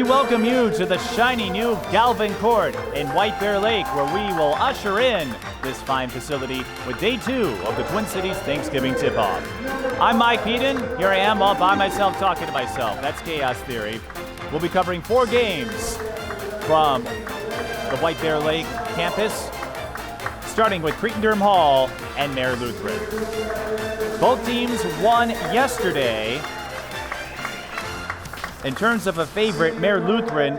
welcome you to the shiny new Galvin Court in White Bear Lake, where we will usher in this fine facility with day 2 of the Twin Cities Thanksgiving tip-off. I'm Mike Peden. Here I am all by myself talking to myself. That's Chaos Theory. We'll be covering 4 games from the White Bear Lake campus, starting with Cretin-Derham Hall and Mare Lutheran. Both teams won yesterday. In terms of a favorite, Mare Lutheran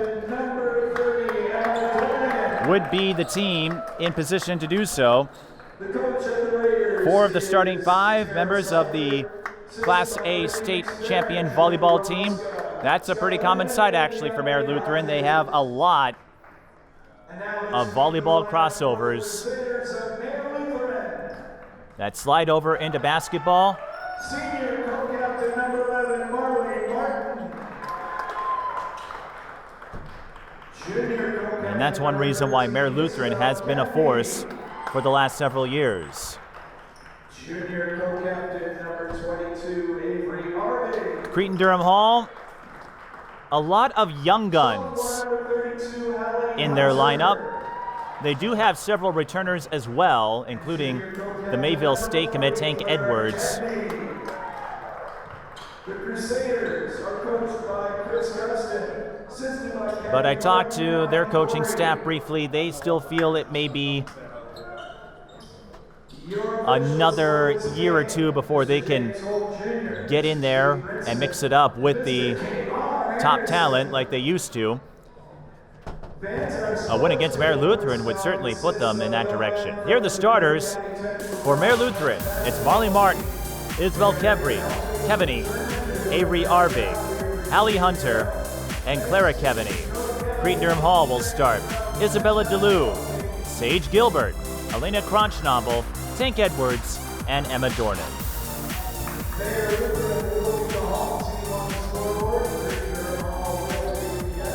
would be the team in position to do so. 4 of the starting 5 members of the Class A state champion volleyball team. That's a pretty common sight, actually, for Mare Lutheran. They have a lot of volleyball crossovers that slide over into basketball. Senior co-captain number 11, Marley Martin. And that's one reason why Mare Lutheran has been a force for the last several years. Junior co-captain number 22, Avery Arvig. Cretin-Derham Hall, a lot of young guns in their lineup. They do have several returners as well, including the Mayville State commit Tank Edwards. The Crusaders are coached by Chris Gustin. But I talked to their coaching staff briefly. They still feel it may be another year or 2 before they can get in there and mix it up with the top talent like they used to. A win against Mare Lutheran would certainly put them in that direction. Here are the starters for Mare Lutheran. It's Marley Martin, Isabelle Keaveny, Avery Arvig, Hallie Hunter, and Clara Keaveny. Cretin-Derham Hall will start. Isabella Deleeuw, Sage Gilbert, Elena Crunchnoble, Tank Edwards, and Emma Dornan.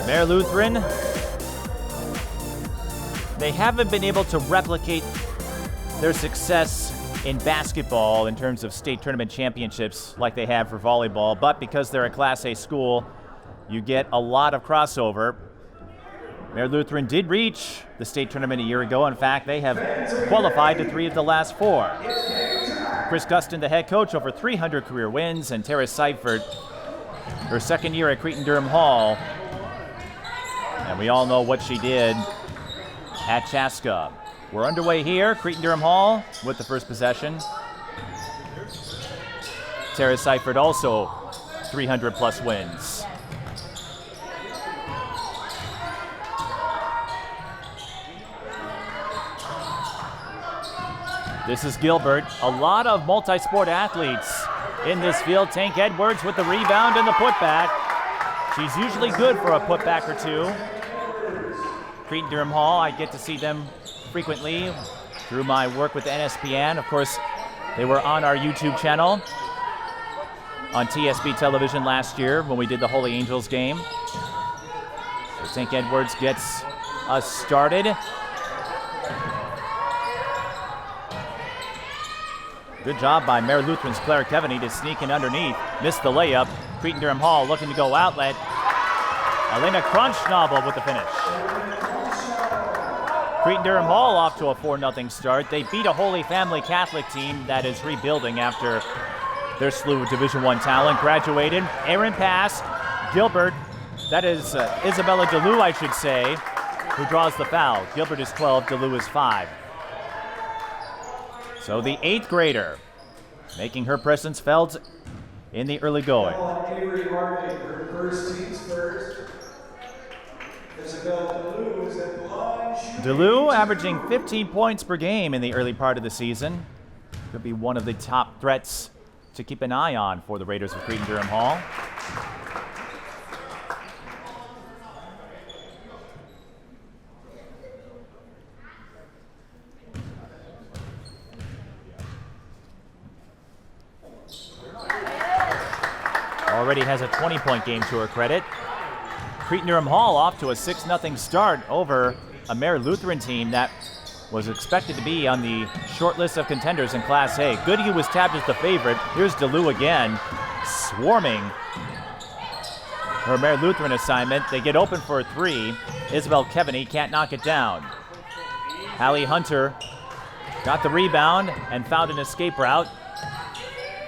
Mare Lutheran, they haven't been able to replicate their success in basketball in terms of state tournament championships like they have for volleyball, but because they're a Class A school, you get a lot of crossover. Mare Lutheran did reach the state tournament a year ago. In fact, they have qualified to 3 of the last 4. Chris Gustin, the head coach, over 300 career wins, and Tara Seifert, her second year at Cretin-Derham Hall. And we all know what she did at Chaska. We're underway here, Cretin-Derham Hall with the first possession. Tara Seifert also 300 plus wins. This is Gilbert. A lot of multi-sport athletes in this field. Tank Edwards with the rebound and the putback. She's usually good for a putback or 2. Cretin-Derham Hall, I get to see them frequently through my work with NSPN. Of course, they were on our YouTube channel on TSB television last year when we did the Holy Angels game. So Tank Edwards gets us started. Good job by Mare Lutheran's Clara Keaveny to sneak in underneath. Missed the layup. Cretin-Derham Hall looking to go outlet. Elena Crunchnoble with the finish. Cretin-Derham Hall off to a 4-0 start. They beat a Holy Family Catholic team that is rebuilding after their slew of Division I talent graduated. Aaron pass. Gilbert, that is Isabella Deleeuw, I should say, who draws the foul. Gilbert is 12, Deleeuw is 5. So the 8th grader making her presence felt in the early going. Avery Arvig, her first team's first. Isabelle Deleeuw is at the line. Deleeuw averaging 15 points per game in the early part of the season. Could be one of the top threats to keep an eye on for the Raiders of Cretin-Derham Hall. Already has a 20-point game to her credit. Cretin-Derham Hall off to a 6-0 start over a Mare Lutheran team that was expected to be on the short list of contenders in Class A. Goodhue was tabbed as the favorite. Here's Deleeuw again, swarming her Mare Lutheran assignment. They get open for a three. Isabelle Keaveny can't knock it down. Hallie Hunter got the rebound and found an escape route.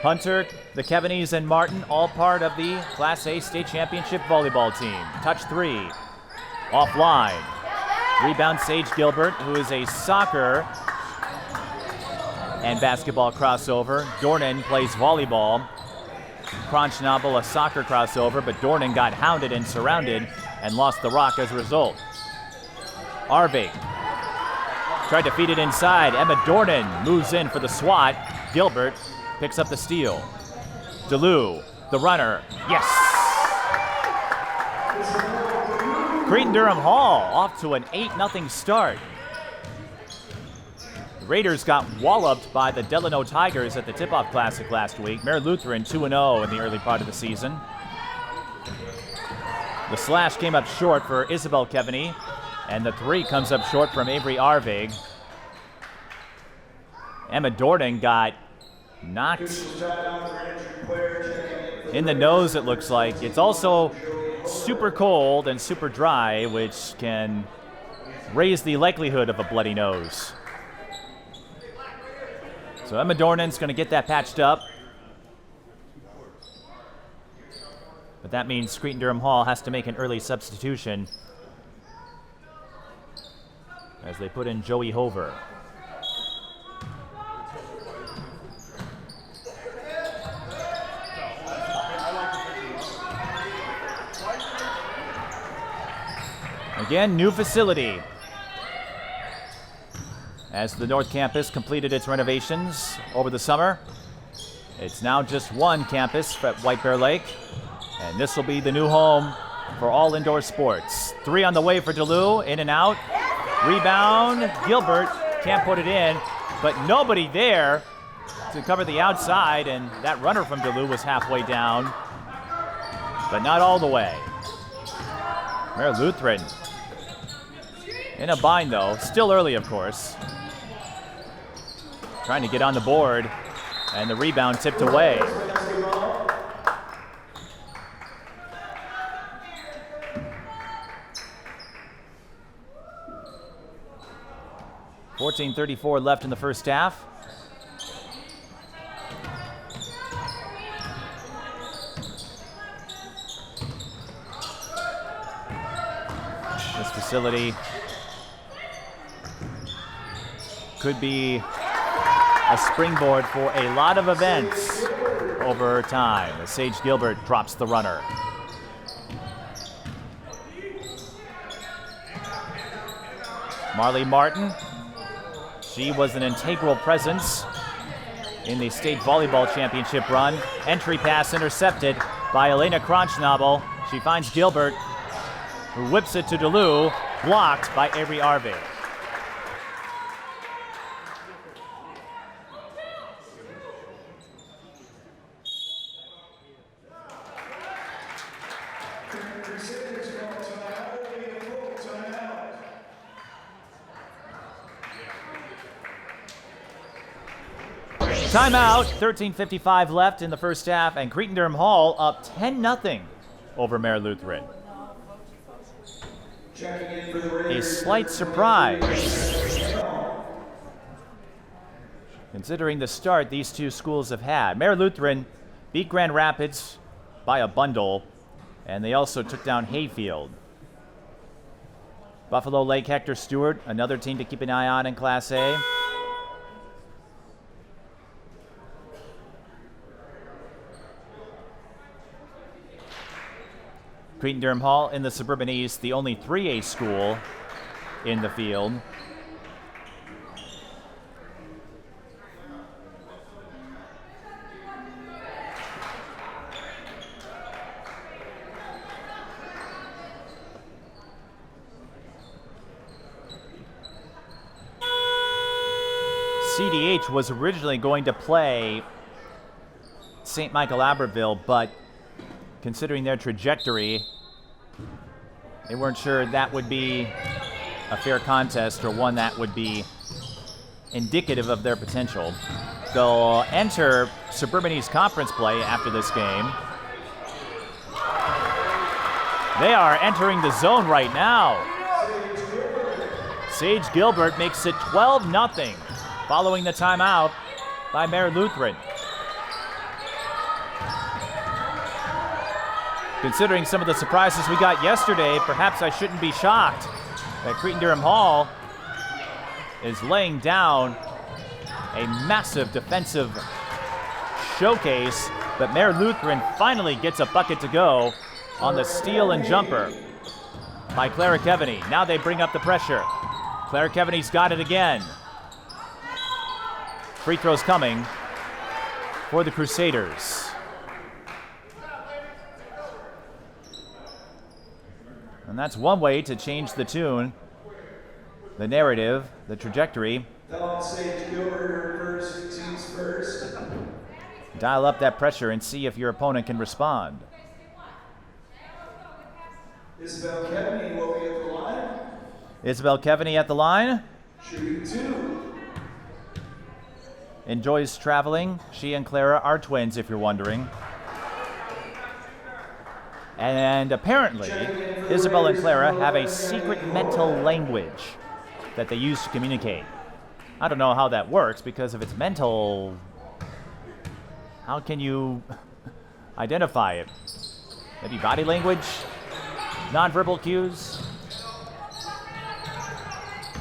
Hunter, the Keavenys, and Martin, all part of the Class A state championship volleyball team. Touch three, offline. Rebound Sage Gilbert, who is a soccer and basketball crossover. Dornan plays volleyball. Cronsnabel, a soccer crossover, but Dornan got hounded and surrounded and lost the rock as a result. Arvig tried to feed it inside. Emma Dornan moves in for the swat. Gilbert picks up the steal. Deleeuw, the runner. Yes! Cretin-Derham Hall off to an 8-0 start. The Raiders got walloped by the Deleeuw Tigers at the Tip-Off Classic last week. Mare Lutheran 2-0 in the early part of the season. The slash came up short for Isabelle Keaveny, and the three comes up short from Avery Arvig. Emma Dornan got knocked in the nose, it looks like. It's also super cold and super dry, which can raise the likelihood of a bloody nose. So Emma Dornan's going to get that patched up. But that means Cretin-Derham Hall has to make an early substitution as they put in Joey Hover. Again, new facility. As the North Campus completed its renovations over the summer, it's now just one campus at White Bear Lake, and this will be the new home for all indoor sports. Three on the way for Deleeuw, in and out. Rebound, Gilbert can't put it in, but nobody there to cover the outside, and that runner from Deleeuw was halfway down, but not all the way. Mare Lutheran in a bind, though. Still early, of course. Trying to get on the board, and the rebound tipped away. .34 left in the first half. This facility could be a springboard for a lot of events over time as Sage Gilbert drops the runner. Marley Martin, she was an integral presence in the state volleyball championship run. Entry pass intercepted by Elena Cronsnabel. She finds Gilbert, who whips it to Deleeuw, blocked by Avery Arvig. Timeout, 13:55 left in the first half, and Cretin-Derham Hall up 10-0 over Mare Lutheran. A slight surprise, considering the start these two schools have had. Mare Lutheran beat Grand Rapids by a bundle, and they also took down Hayfield. Buffalo Lake Hector Stewart, another team to keep an eye on in Class A. Cretin-Derham Hall in the Suburban East, the only 3A school in the field. CDH was originally going to play St. Michael Albertville, but considering their trajectory, they weren't sure that would be a fair contest or one that would be indicative of their potential. They'll enter Suburban East Conference play after this game. They are entering the zone right now. Sage Gilbert makes it 12-0 following the timeout by Mare Lutheran. Considering some of the surprises we got yesterday, perhaps I shouldn't be shocked that Cretin-Derham Hall is laying down a massive defensive showcase, but Mare Lutheran finally gets a bucket to go on the steal and jumper by Clara Keaveny. Now they bring up the pressure. Clara Keaveny's got it again. Free throws coming for the Crusaders. And that's one way to change the tune, the narrative, the trajectory. Sage Gilbert first, teams first. Dial up that pressure and see if your opponent can respond. Isabelle Keaveny will be at the line. Isabelle Keaveny at the line. Shooting 2. Enjoys traveling. She and Clara are twins, if you're wondering. And apparently, Isabelle and Clara have a secret mental language that they use to communicate. I don't know how that works, because if it's mental, how can you identify it? Maybe body language? Nonverbal cues?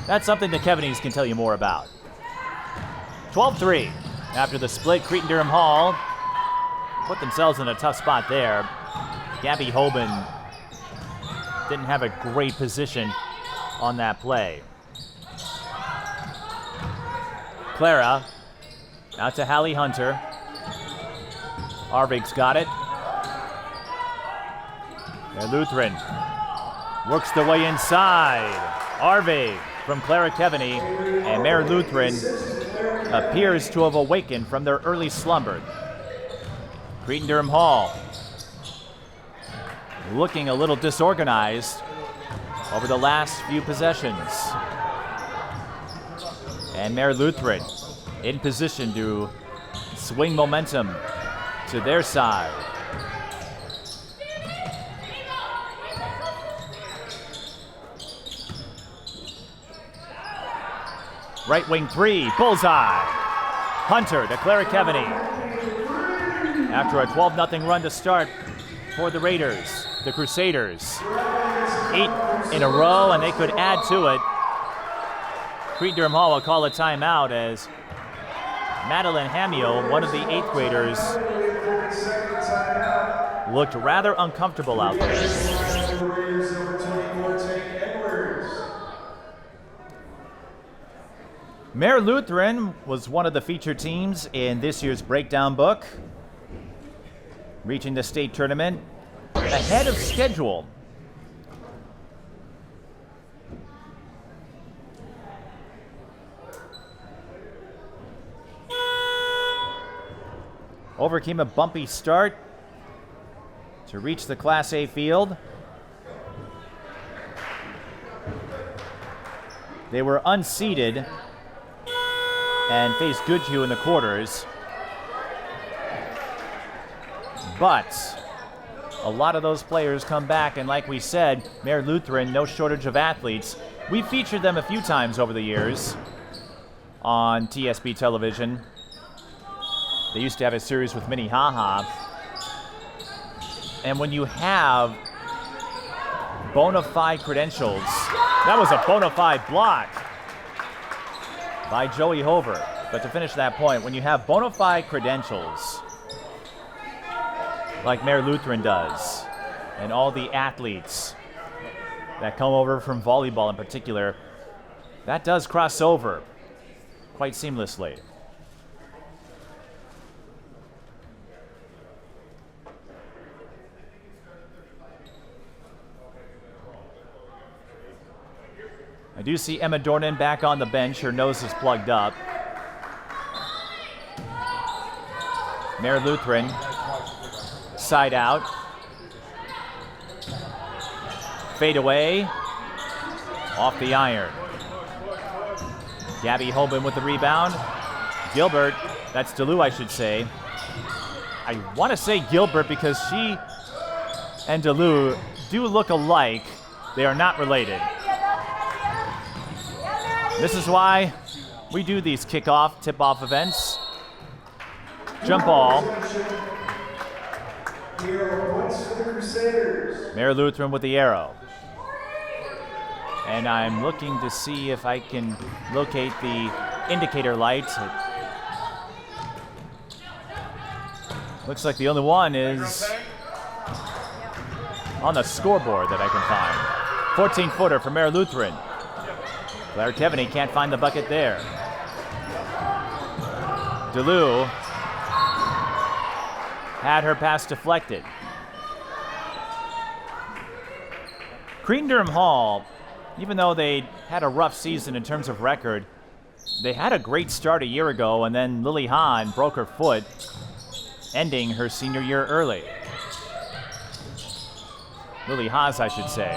That's something the Keavenys can tell you more about. 12-3 after the split. Cretin-Derham Hall put themselves in a tough spot there. Gabby Hoban didn't have a great position on that play. Clara out to Hallie Hunter. Arvig's got it. And Lutheran works their way inside. Arvig from Clara Keaveny, and Mare Lutheran appears to have awakened from their early slumber. Cretin-Derham Hall looking a little disorganized over the last few possessions. And Mare Lutheran in position to swing momentum to their side. Right wing three, bullseye. Hunter to Clara Keaveny. After a 12-0 run to start for the Raiders, the Crusaders. 8 in a row, and they could add to it. Cretin-Derham Hall will call a timeout as Madeleine Hamiel, one of the 8th graders, looked rather uncomfortable out there. Mare Lutheran was one of the featured teams in this year's breakdown book, reaching the state tournament ahead of schedule. Overcame a bumpy start to reach the Class A field. They were unseeded and faced Goodhue in the quarters. But a lot of those players come back, and like we said, Mare Lutheran, no shortage of athletes. We've featured them a few times over the years on TSB television. They used to have a series with Minnehaha. And when you have bona fide credentials, that was a bona fide block by Joey Hover. But to finish that point, when you have bona fide credentials, like Mare Lutheran does, and all the athletes that come over from volleyball in particular, that does cross over quite seamlessly. I do see Emma Dornan back on the bench. Her nose is plugged up. Mare Lutheran, side out. Fade away. Off the iron. Gabby Hoban with the rebound. Gilbert, that's Deleeuw, I should say. I want to say Gilbert because she and Deleeuw do look alike. They are not related. This is why we do these kickoff, tip-off events. Jump ball. Mayor Lutheran with the arrow. And I'm looking to see if I can locate the indicator light. Looks like the only one is on the scoreboard that I can find. 14-footer for Mayor Lutheran. Clara Keaveny can't find the bucket there. Deleeuw had her pass deflected. Cretin-Derham Hall, even though they had a rough season in terms of record, they had a great start a year ago, and then Lily Hahn broke her foot, ending her senior year early. Lily Haas, I should say.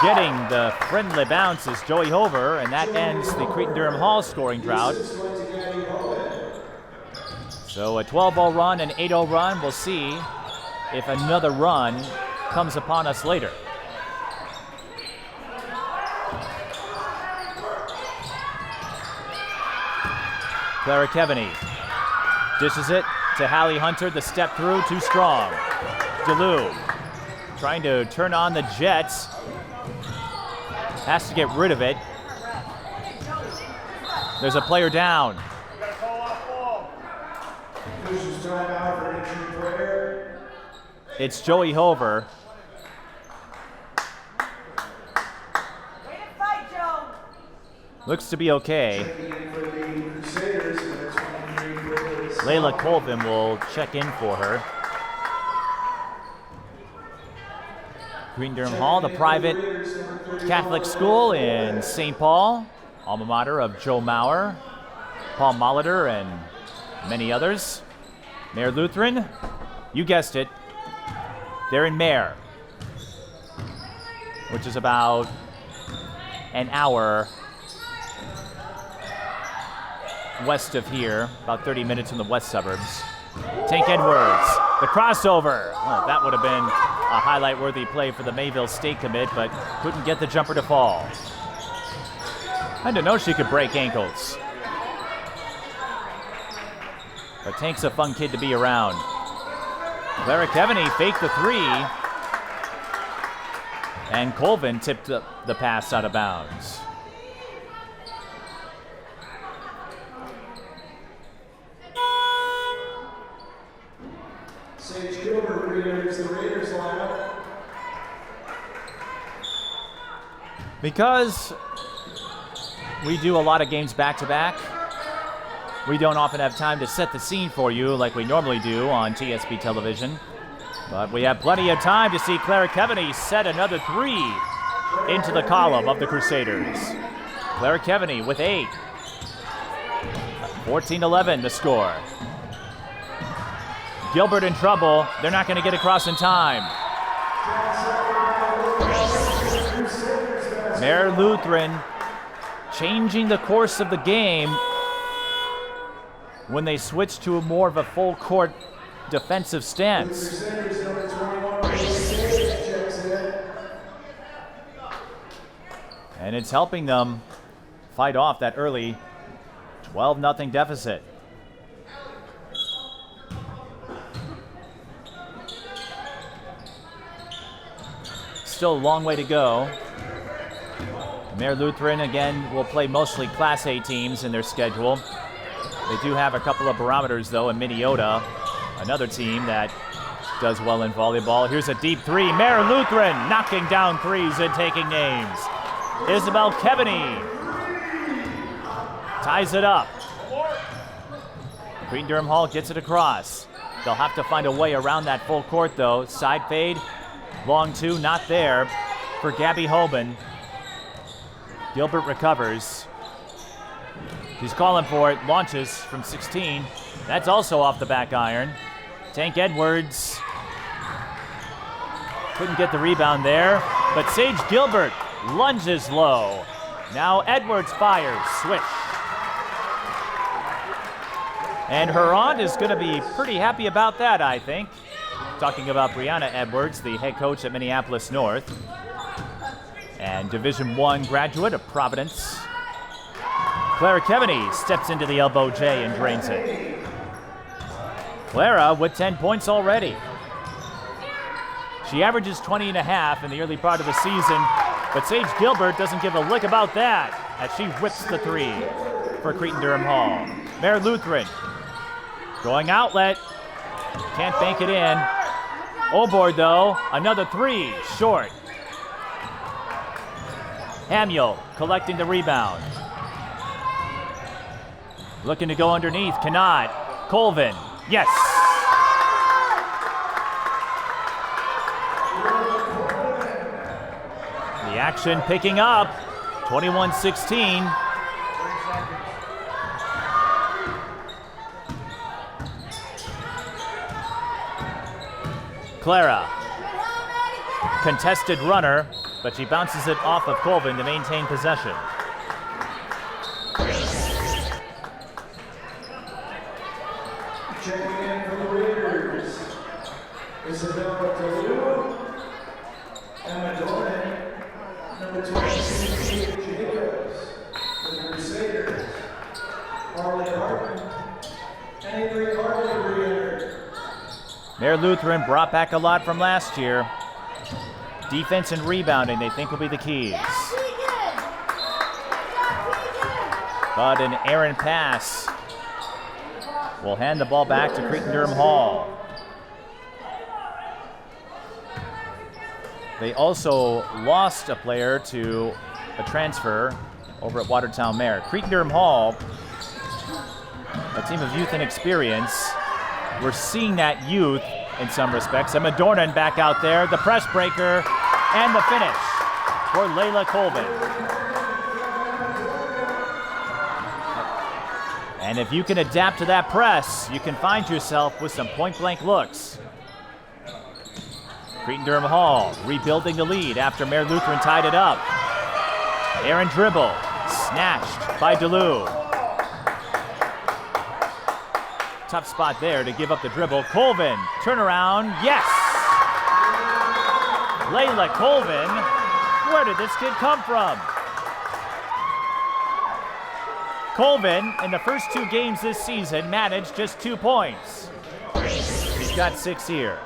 Getting the friendly bounce is Joey Hover, and that ends the Cretin-Derham Hall scoring drought. So a 12-0 run, an 8-0 run. We'll see if another run comes upon us later. Clara Keaveny dishes it to Hallie Hunter. The step through, too strong. Deleeuw trying to turn on the Jets. Has to get rid of it. There's a player down. It's Joey Hover. Looks to be okay. Layla Colvin will check in for her. Cretin-Derham Hall, the private Catholic school in St. Paul, alma mater of Joe Mauer, Paul Molitor, and many others. Mayor Lutheran, you guessed it, they're in Mare, which is about an hour west of here, about 30 minutes from the west suburbs. Tank Edwards, the crossover. Well, that would have been a highlight-worthy play for the Mayville State commit, but couldn't get the jumper to fall. I didn't know she could break ankles. But Tank's a fun kid to be around. Clara Keaveny faked the three, and Colvin tipped the pass out of bounds. Sage Gilbert re-enters the Raiders lineup. Because we do a lot of games back-to-back, we don't often have time to set the scene for you like we normally do on TSP television. But we have plenty of time to see Clara Keaveny set another three into the column of the Crusaders. Clara Keaveny with 8. 14-11 the score. Gilbert in trouble. They're not going to get across in time. Mayor Lutheran changing the course of the game when they switch to more of a full court defensive stance. And it's helping them fight off that early 12-0 deficit. Still a long way to go. Mayor Lutheran, again, will play mostly Class A teams in their schedule. They do have a couple of barometers, though, in Minneota, another team that does well in volleyball. Here's a deep three. Mayor Lutheran knocking down threes and taking names. Isabelle Keaveny ties it up. Cretin-Derham Hall gets it across. They'll have to find a way around that full court, though. Side fade, long two, not there for Gabby Hoban. Gilbert recovers. She's calling for it, launches from 16. That's also off the back iron. Tank Edwards couldn't get the rebound there, but Sage Gilbert lunges low. Now Edwards fires, swish. And her aunt is going to be pretty happy about that, I think. Talking about Brianna Edwards, the head coach at Minneapolis North and Division I graduate of Providence. Clara Keaveny steps into the elbow J and drains it. Clara with 10 points already. She averages 20.5 in the early part of the season, but Sage Gilbert doesn't give a lick about that as she whips the three for Cretin-Derham Hall. Mare Lutheran going outlet, can't bank it in. Oboard though, another three, short. Hamiel collecting the rebound. Looking to go underneath, cannot. Colvin, yes. The action picking up, 21-16. Clara, contested runner, but she bounces it off of Colvin to maintain possession. Checking in for the Raiders, Isabelle Deleeuw and Madeleine, number 26, Jacobs. For the Crusaders, Marley Martin and Avery Harley re-entered. Mare Lutheran brought back a lot from last year. Defense and rebounding, they think, will be the keys. But an errant pass will hand the ball back to Cretin-Derham Hall. They also lost a player to a transfer over at Watertown Mare. Cretin-Derham Hall, a team of youth and experience. We're seeing that youth in some respects. Emma Dornan back out there, the press breaker, and the finish for Layla Colvin. And if you can adapt to that press, you can find yourself with some point-blank looks. Cretin-Derham Hall rebuilding the lead after Mare Lutheran tied it up. Aaron dribble, snatched by Deleeuw. Tough spot there to give up the dribble. Colvin, turnaround, yes! Layla Colvin, where did this kid come from? Colvin, in the first two games this season, managed just 2 points. He's got 6 here.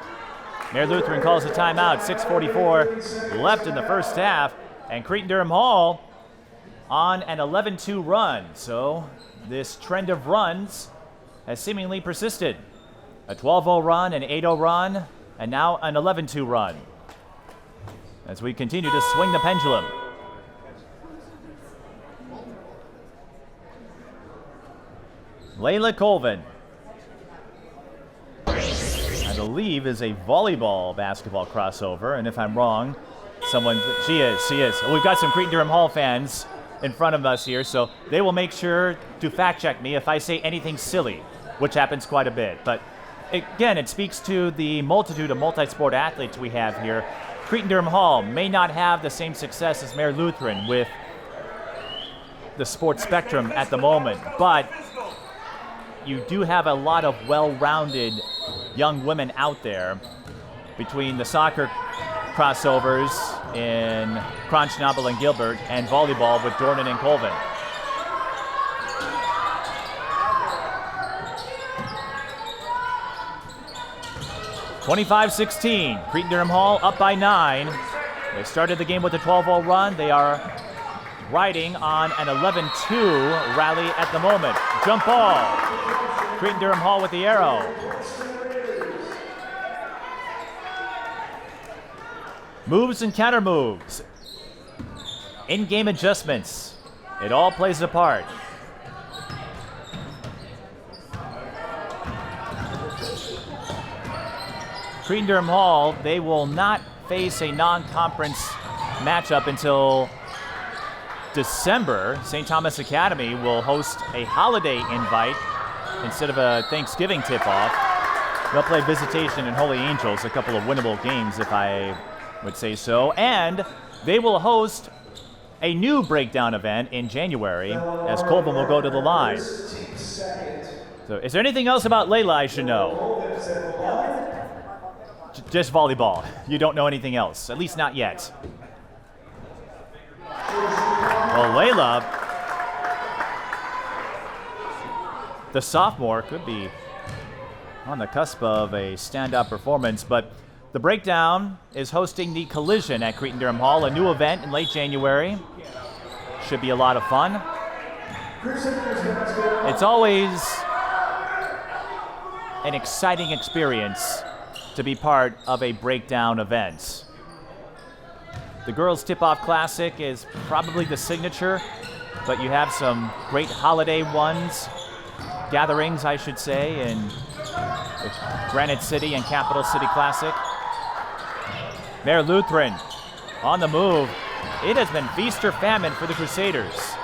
Mare Lutheran calls a timeout, 6:44 left in the first half, and Cretin-Derham Hall on an 11-2 run. So this trend of runs has seemingly persisted. A 12-0 run, an 8-0 run, and now an 11-2 run as we continue to swing the pendulum. Layla Colvin, I believe, is a volleyball basketball crossover, and if I'm wrong, she is. We've got some Cretin-Derham Hall fans in front of us here, so they will make sure to fact check me if I say anything silly, which happens quite a bit. But again, it speaks to the multitude of multi-sport athletes we have here. Cretin-Derham Hall may not have the same success as Mare Lutheran with the sports spectrum at the moment, but you do have a lot of well-rounded young women out there between the soccer crossovers in Cronsnobble and Gilbert and volleyball with Dornan and Colvin. (25-16), Cretin-Derham Hall up by 9. They started the game with a 12-0 run. They are riding on an 11-2 rally at the moment. Jump ball. Cretin-Derham Hall with the arrow. Moves and counter moves. In-game adjustments. It all plays a part. Cretin-Derham Hall, they will not face a non-conference matchup until December. St. Thomas Academy will host a holiday invite instead of a Thanksgiving tip-off. They'll play Visitation and Holy Angels, a couple of winnable games, if I would say so. And they will host a new breakdown event in January as Colvin will go to the line. So is there anything else about Layla I should know? Just volleyball. You don't know anything else, at least not yet. Well, Layla, the sophomore, could be on the cusp of a standout performance, but the Breakdown is hosting the Collision at Cretin-Derham Hall, a new event in late January. Should be a lot of fun. It's always an exciting experience to be part of a Breakdown event. The Girls Tip-Off Classic is probably the signature, but you have some great holiday ones, gatherings, I should say, in the Granite City and Capital City Classic. Mayor Lutheran on the move. It has been feast or famine for the Crusaders.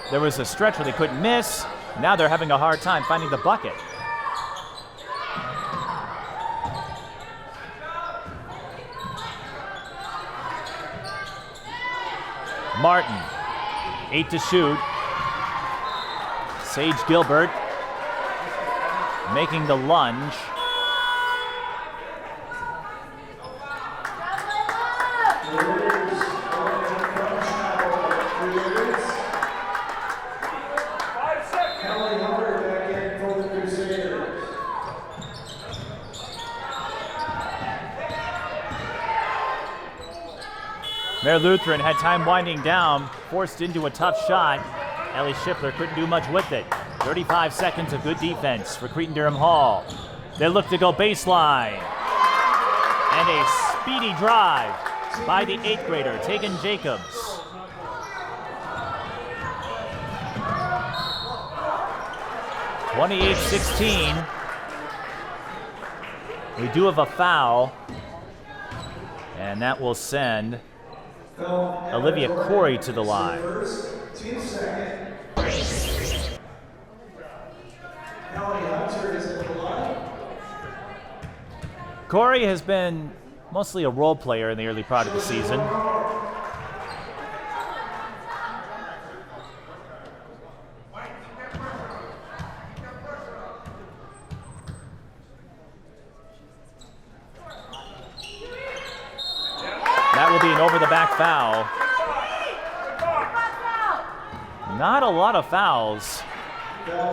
There was a stretch where they couldn't miss. Now they're having a hard time finding the bucket. Martin, 8 to shoot. Sage Gilbert making the lunge. Mayor Lutheran had time winding down, forced into a tough shot. Ellie Schiffler couldn't do much with it. 35 seconds of good defense for Cretin-Derham Hall. They look to go baseline. And a speedy drive by the 8th grader, Tegan Jacobs. (28-16). We do have a foul, and that will send Olivia Corey to the line. Corey has been mostly a role player in the early part of the season. That will be an over-the-back foul. Not a lot of fouls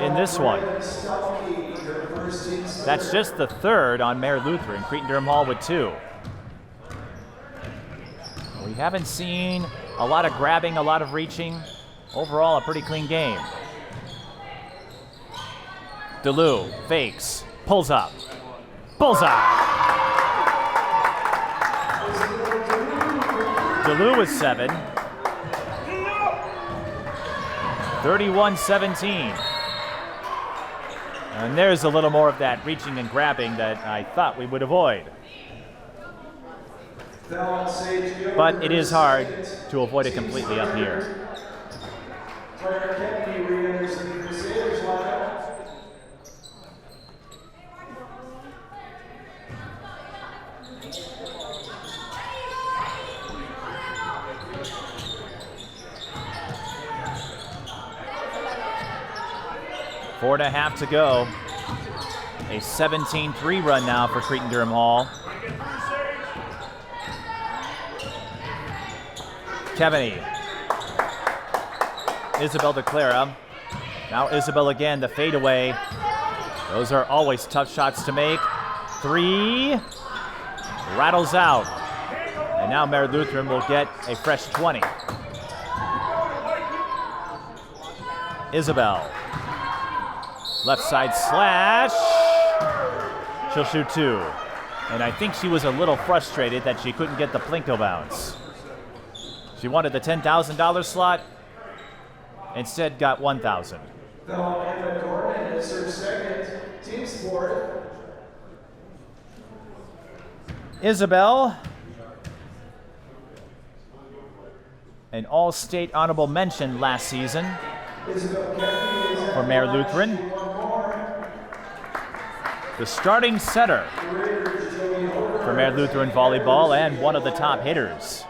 in this one. That's just the third on Mayor Lutheran. Cretin-Derham Hall with 2. We haven't seen a lot of grabbing, a lot of reaching. Overall, a pretty clean game. Deleeuw fakes, pulls up, bullseye. Deleeuw with 7. 31-17. And there's a little more of that reaching and grabbing that I thought we would avoid. But it is hard to avoid it completely up here. Clara and Keaveny re-enters the Crusaders lineup. Four and a half to go. A 17-3 run now for Cretin-Derham Hall. Keaveny. Isabelle to Clara. Now Isabelle again, the fadeaway. Those are always tough shots to make. 3. Rattles out. And now Mayor Lutheran will get a fresh 20. Isabelle. Left side slash. She'll shoot 2. And I think she was a little frustrated that she couldn't get the Plinko bounce. She wanted the $10,000 slot. Instead got $1,000. Emma Gordon is her second team sport. Isabelle. An all-state honorable mention last season for Mayor Lutheran. The starting setter for Mayor Lutheran volleyball and one of the top hitters.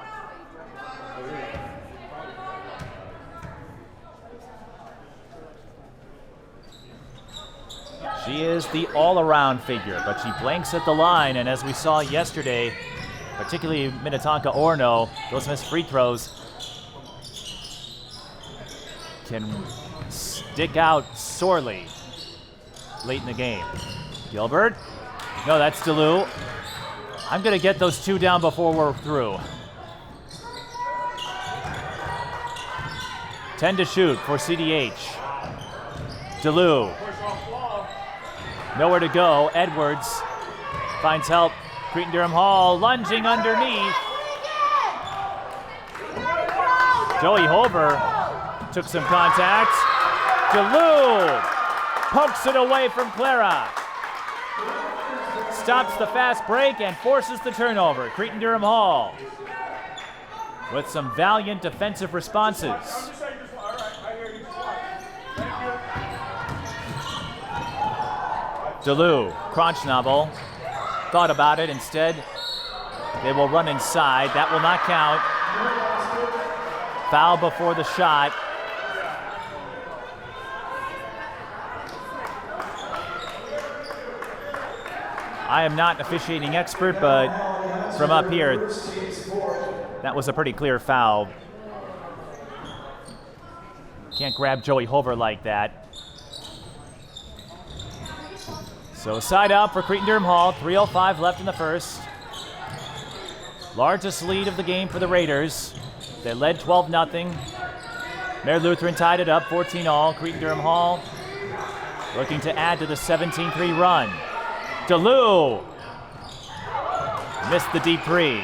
She is the all-around figure, but she blanks at the line, and as we saw yesterday, particularly Minnetonka Orono, those missed free throws can stick out sorely late in the game. Gilbert? No, that's Deleeuw. I'm going to get those two down before we're through. 10 to shoot for CDH. Deleeuw. Nowhere to go. Edwards finds help. Cretin-Derham Hall lunging underneath. Joey Hover took some contact. Deleeuw pokes it away from Clara. Stops the fast break and forces the turnover. Cretin-Derham Hall with some valiant defensive responses. Deleeuw, Cronsnobel, thought about it. Instead, they will run inside. That will not count. Foul before the shot. I am not an officiating expert, but from up here, that was a pretty clear foul. Can't grab Joey Hover like that. So side out for Cretin-Derham Hall, 3:05 left in the first. Largest lead of the game for the Raiders. They led 12-0. Mare Lutheran tied it up, 14-all. Cretin-Derham Hall looking to add to the 17-3 run. Deleeuw missed the deep three.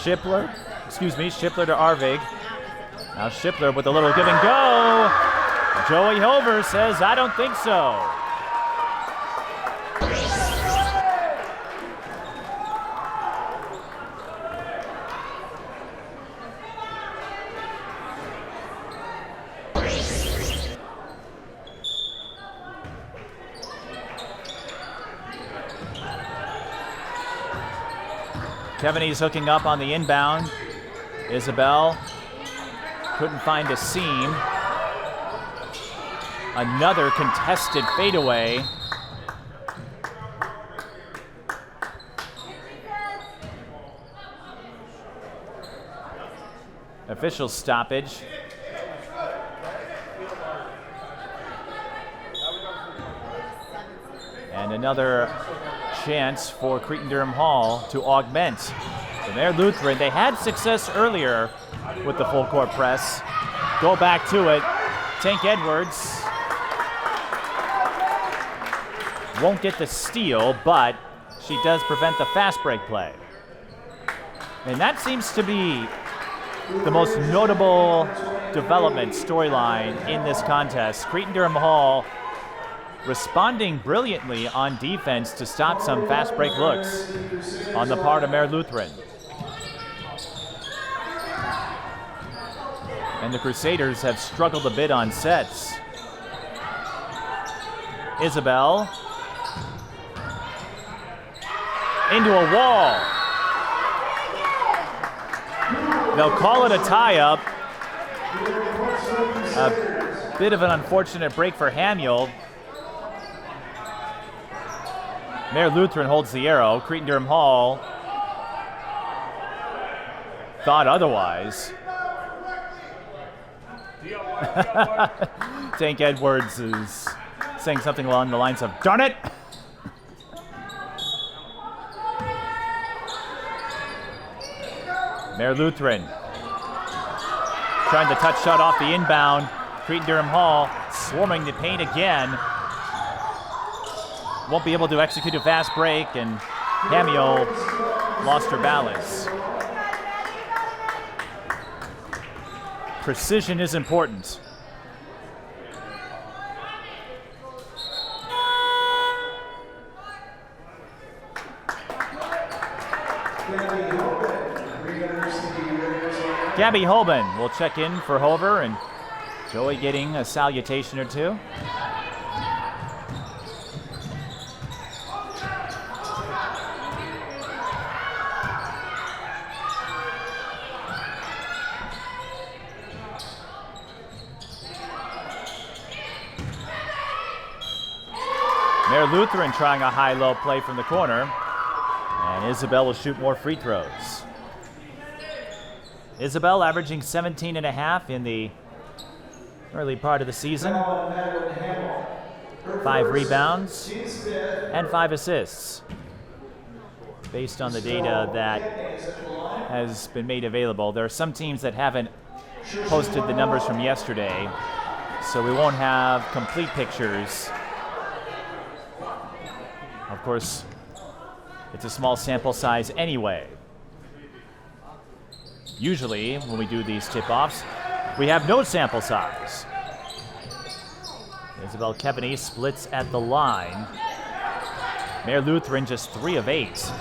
Shipler to Arvig. Now Shipler with a little give and go. Joey Hover says, I don't think so. Keaveny's hooking up on the inbound. Isabelle couldn't find a seam. Another contested fadeaway. Official stoppage. And another chance for Cretin-Derham Hall to augment. So Mare Lutheran, they had success earlier with the full court press. Go back to it. Tank Edwards won't get the steal, but she does prevent the fast break play. And that seems to be the most notable development storyline in this contest. Cretin-Derham Hall responding brilliantly on defense to stop some fast break looks on the part of Mare Lutheran. And the Crusaders have struggled a bit on sets. Isabelle into a wall. They'll call it a tie-up. A bit of an unfortunate break for Hamiel. Mare Lutheran holds the arrow. Cretin-Derham Hall thought otherwise. Tank Edwards is saying something along the lines of, darn it! Mare Lutheran trying to touch shot off the inbound. Cretin-Derham Hall swarming the paint again. Won't be able to execute a fast break, and Hamiel lost her balance. Precision is important. Gabby Holben will check in for Hover, and Joey getting a salutation or two. Mare Lutheran trying a high-low play from the corner. And Isabelle will shoot more free throws. Isabelle averaging 17.5 in the early part of the season. 5 rebounds and 5 assists. Based on the data that has been made available, there are some teams that haven't posted the numbers from yesterday, so we won't have complete pictures. Of course, it's a small sample size anyway. Usually, when we do these tip-offs, we have no sample size. Isabelle Keaveny splits at the line. Mare Lutheran just 3 of 8.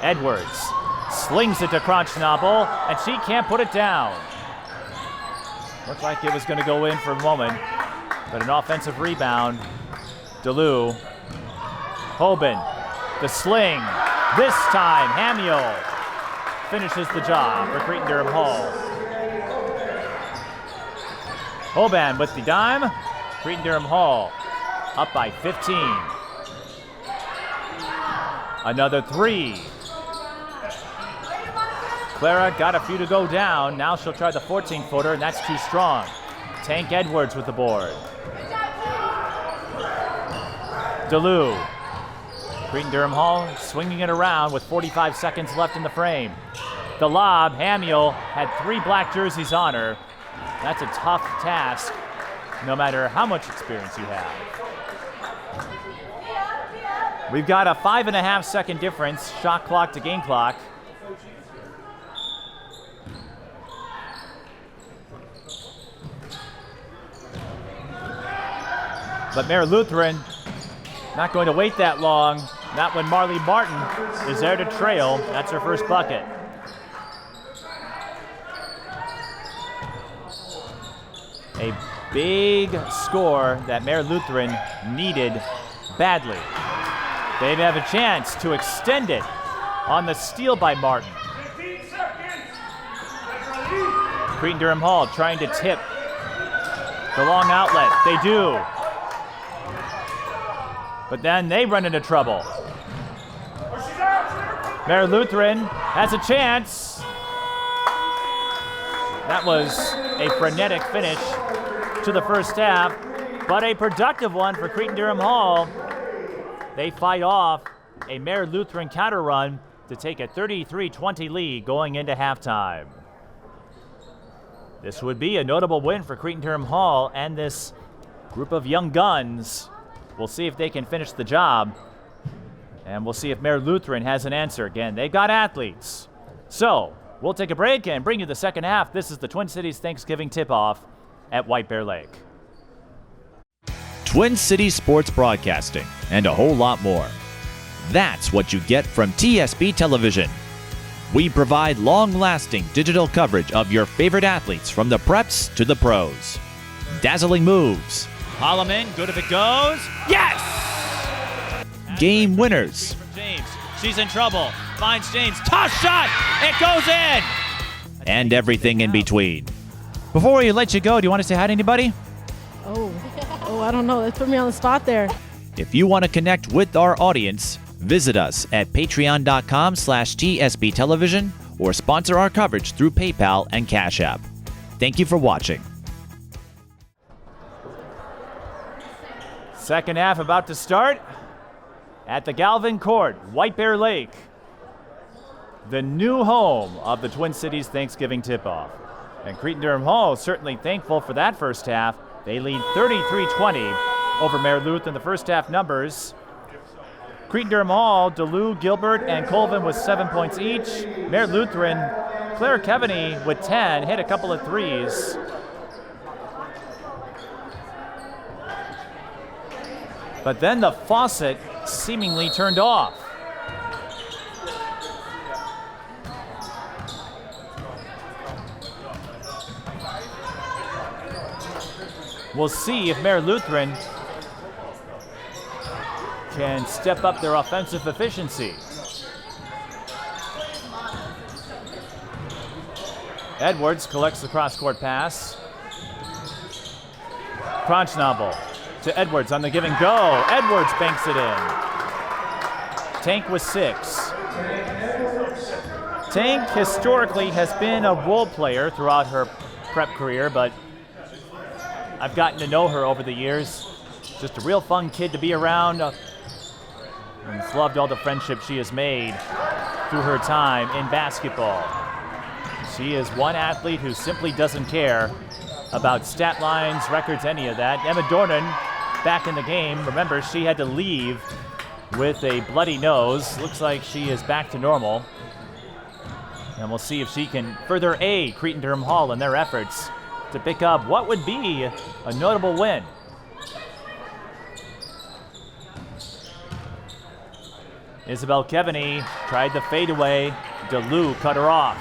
Edwards slings it to Kronschnabel, and she can't put it down. Looked like it was going to go in for a moment, but an offensive rebound. Deleeuw. Hoban, the sling. This time, Hamiel finishes the job for Cretin-Derham Hall. Hoban with the dime. Cretin-Derham Hall up by 15. Another 3. Clara got a few to go down. Now she'll try the 14-footer, and that's too strong. Tank Edwards with the board. Deleeuw. Cretin-Derham Hall swinging it around with 45 seconds left in the frame. The lob, Hamiel had 3 black jerseys on her. That's a tough task, no matter how much experience you have. We've got a 5.5-second difference, shot clock to game clock. But Mare Lutheran not going to wait that long. Not when Marley Martin is there to trail. That's her first bucket. A big score that Mare Lutheran needed badly. They have a chance to extend it on the steal by Martin. Cretin-Derham Hall trying to tip the long outlet. They do. But then they run into trouble. Mare Lutheran has a chance. That was a frenetic finish to the first half, but a productive one for Cretin-Derham Hall. They fight off a Mare Lutheran counter run to take a 33-20 lead going into halftime. This would be a notable win for Cretin-Derham Hall and this group of young guns. We'll see if they can finish the job, and we'll see if Mare Lutheran has an answer. Again, they've got athletes. So, we'll take a break and bring you the second half. This is the Twin Cities Thanksgiving tip-off at White Bear Lake. Twin Cities Sports Broadcasting, and a whole lot more. That's what you get from TSB Television. We provide long-lasting digital coverage of your favorite athletes from the preps to the pros. Dazzling moves. Holloman, good if it goes. Yes! Game winners. James, she's in trouble. Finds James. Toss shot! It goes in! And everything in between. Before we let you go, do you want to say hi to anybody? Oh, I don't know. Let's put me on the spot there. If you want to connect with our audience, visit us at patreon.com/TSB Television or sponsor our coverage through PayPal and Cash App. Thank you for watching. Second half about to start at the Galvin Court, White Bear Lake, the new home of the Twin Cities Thanksgiving tip-off. And Cretin-Derham Hall is certainly thankful for that first half. They lead 33-20 over Mare Lutheran. The first half numbers: Cretin-Derham Hall, Deleeuw, Gilbert, and Colvin with 7 points each. Mare Lutheran, Clara Keaveny with 10, hit a couple of threes. But then the faucet seemingly turned off. We'll see if Mare Lutheran can step up their offensive efficiency. Edwards collects the cross-court pass. Kronschnabel to Edwards on the give and go. Edwards banks it in. Tank with 6. Tank historically has been a role player throughout her prep career, but I've gotten to know her over the years. Just a real fun kid to be around. And loved all the friendships she has made through her time in basketball. She is one athlete who simply doesn't care about stat lines, records, any of that. Emma Dornan back in the game. Remember, she had to leave with a bloody nose. Looks like she is back to normal. And we'll see if she can further aid Cretin-Derham Hall in their efforts to pick up what would be a notable win. Isabelle Keaveny tried the fadeaway. Deleeuw cut her off.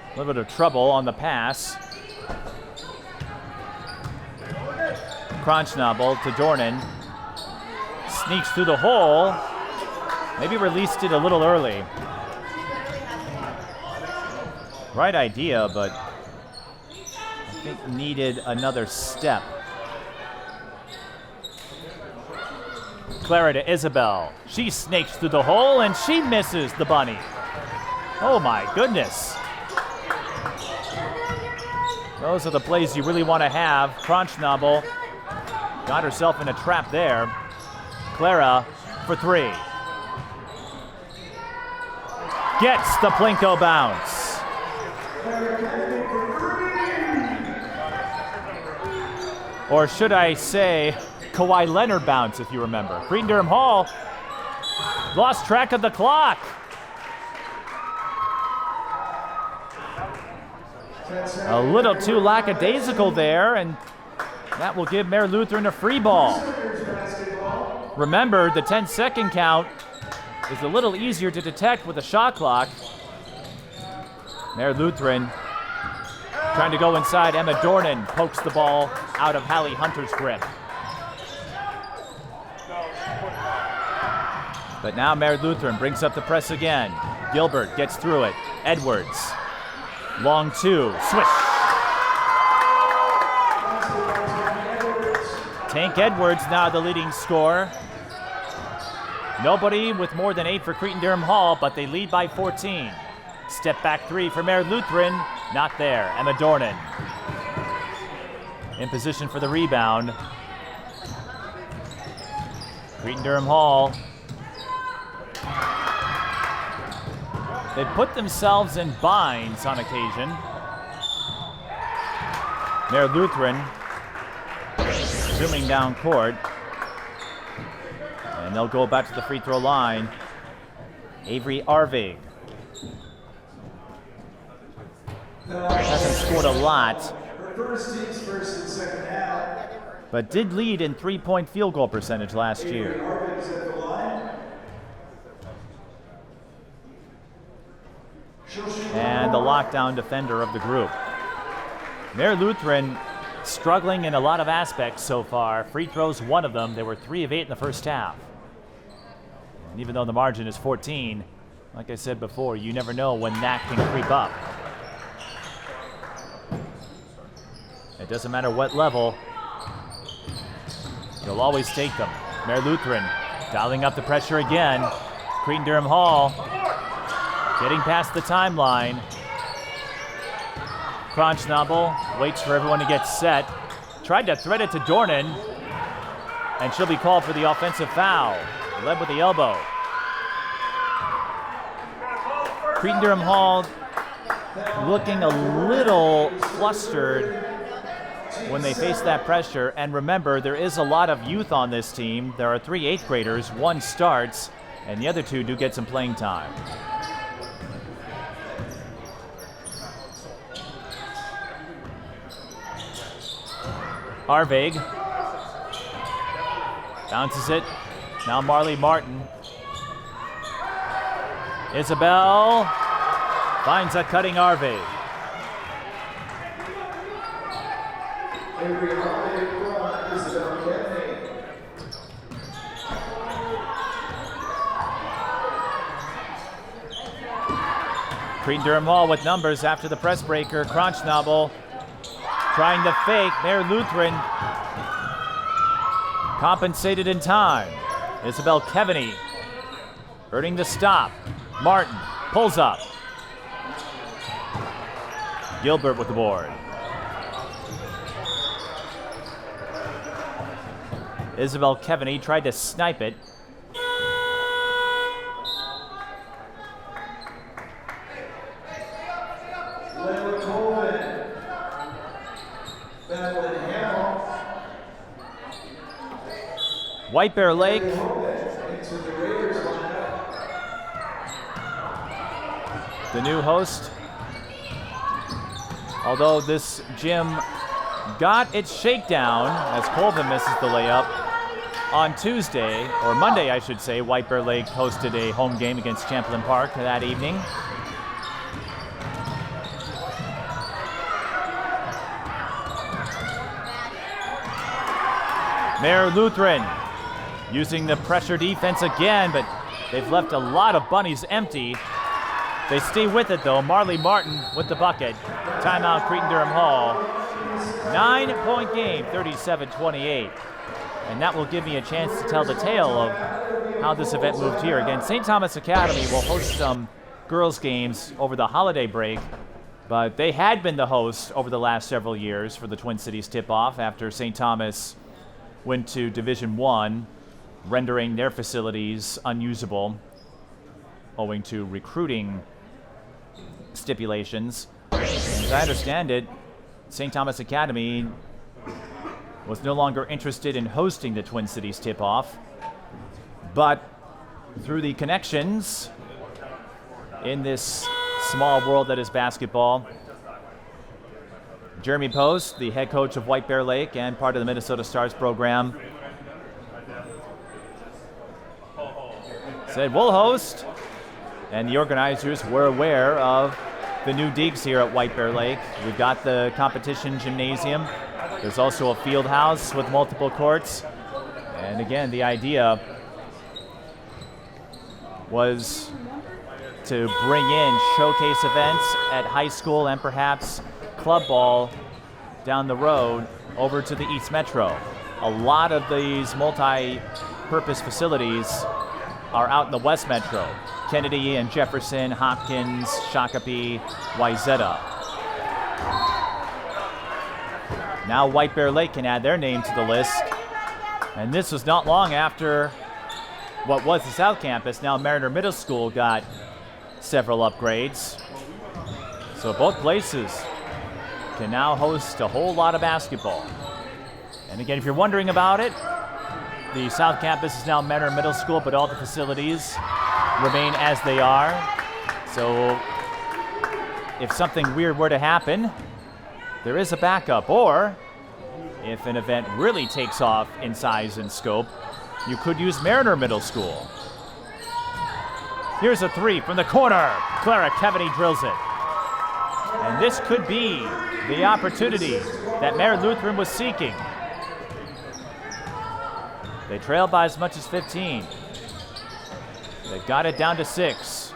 A little bit of trouble on the pass. Cronsnabel to Dornan. Sneaks through the hole. Maybe released it a little early. Right idea, but I think needed another step. Clara to Isabelle. She snakes through the hole and she misses the bunny. Oh my goodness. Those are the plays you really want to have. Cronsnabel got herself in a trap there. Clara for 3. Gets the Plinko bounce. Or should I say Kawhi Leonard bounce, if you remember. Cretin-Derham Hall lost track of the clock. A little too lackadaisical there, and that will give Mare Lutheran a free ball. Remember, the 10-second count is a little easier to detect with a shot clock. Mare Lutheran trying to go inside. Emma Dornan pokes the ball out of Hallie Hunter's grip. But now Mare Lutheran brings up the press again. Gilbert gets through it. Edwards. Long 2. Swish. Tank Edwards now the leading scorer. Nobody with more than 8 for Cretin-Derham Hall, but they lead by 14. Step back 3 for Mare Lutheran. Not there. Emma Dornan in position for the rebound. Cretin-Derham Hall. They put themselves in binds on occasion. Mare Lutheran zooming down court. And they'll go back to the free throw line. Avery Arvig. Hasn't scored a lot, but did lead in 3-point field goal percentage last year. And the lockdown defender of the group. Mare Lutheran struggling in a lot of aspects so far. Free throws, one of them. They were 3 of 8 in the first half. And even though the margin is 14, like I said before, you never know when that can creep up. It doesn't matter what level, you'll always take them. Mare Lutheran dialing up the pressure again. Cretin-Derham Hall getting past the timeline. Cronsnabel waits for everyone to get set. Tried to thread it to Dornan, and she'll be called for the offensive foul. Led with the elbow. Cretin-Derham Hall looking a little flustered when they face that pressure. And remember, there is a lot of youth on this team. There are 3 8th graders, 1 starts, and the other 2 do get some playing time. Arvig bounces it. Now Marley Martin. Isabelle finds a cutting Arvig. Cretin-Derham Hall with numbers after the press breaker. Kronschnabel trying to fake. Mayor Lutheran compensated in time. Isabelle Keaveny earning the stop. Martin pulls up. Gilbert with the board. Isabelle Keaveny tried to snipe it. White Bear Lake the new host. Although this gym got its shakedown as Colvin misses the layup on Tuesday, or Monday I should say. White Bear Lake hosted a home game against Champlain Park that evening. Mayor Lutheran using the pressure defense again, but they've left a lot of bunnies empty. They stay with it though. Marley Martin with the bucket. Timeout Cretin-Derham Hall. 9-point game, 37-28. And that will give me a chance to tell the tale of how this event moved here. Again, St. Thomas Academy will host some girls games over the holiday break, but they had been the host over the last several years for the Twin Cities tip-off after St. Thomas went to Division I, rendering their facilities unusable owing to recruiting stipulations. As I understand it, St. Thomas Academy was no longer interested in hosting the Twin Cities tip-off, but through the connections in this small world that is basketball, Jeremy Post, the head coach of White Bear Lake and part of the Minnesota Stars program, said we'll host, and the organizers were aware of the new digs here at White Bear Lake. We've got the competition gymnasium. There's also a field house with multiple courts. And again, the idea was to bring in showcase events at high school and perhaps club ball down the road over to the East Metro. A lot of these multi-purpose facilities are out in the West Metro. Kennedy and Jefferson, Hopkins, Shakopee, Wayzata. Now White Bear Lake can add their name to the list. And this was not long after what was the South Campus. Now Mariner Middle School got several upgrades. So both places can now host a whole lot of basketball. And again, if you're wondering about it, the South Campus is now Mariner Middle School, but all the facilities remain as they are. So if something weird were to happen, there is a backup. Or if an event really takes off in size and scope, you could use Mariner Middle School. Here's a three from the corner. Clara Keaveny drills it. And this could be the opportunity that Mayor Lutheran was seeking. They trail by as much as 15. They've got it down to 6.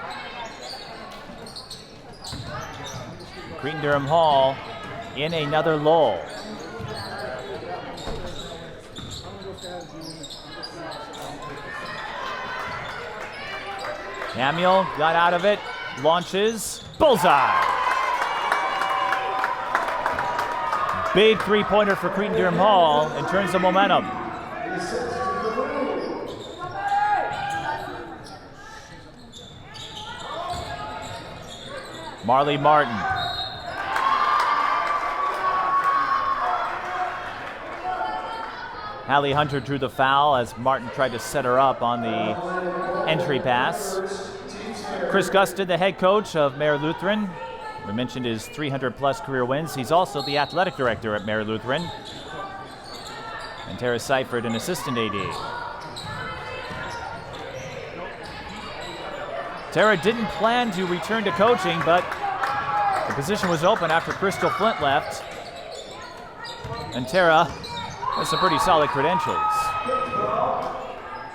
Cretin-Derham Hall in another lull. Hamiel got out of it, launches, bullseye. Big three-pointer for Cretin-Derham Hall in terms of momentum. Marley Martin. Hallie Hunter drew the foul as Martin tried to set her up on the entry pass. Chris Gustin, the head coach of Mayor Lutheran. We mentioned his 300-plus career wins. He's also the athletic director at Mayor Lutheran. And Tara Seifert, an assistant AD. Tara didn't plan to return to coaching, but the position was open after Crystal Flint left. And Tara has some pretty solid credentials.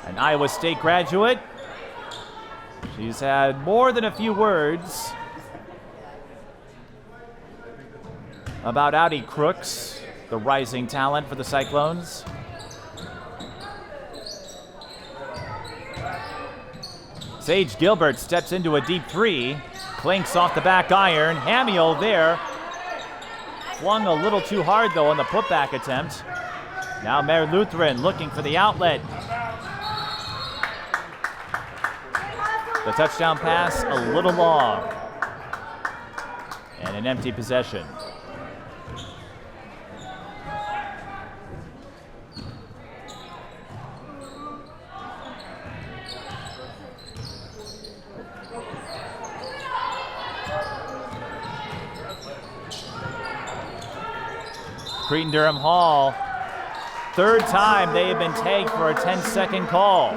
An Iowa State graduate. She's had more than a few words about Audi Crooks, the rising talent for the Cyclones. Sage Gilbert steps into a deep three, clinks off the back iron. Hamiel there. Flung a little too hard though on the putback attempt. Now Mare Lutheran looking for the outlet. The touchdown pass a little long. And an empty possession. Cretin-Derham Hall, third time they have been tagged for a 10-second call.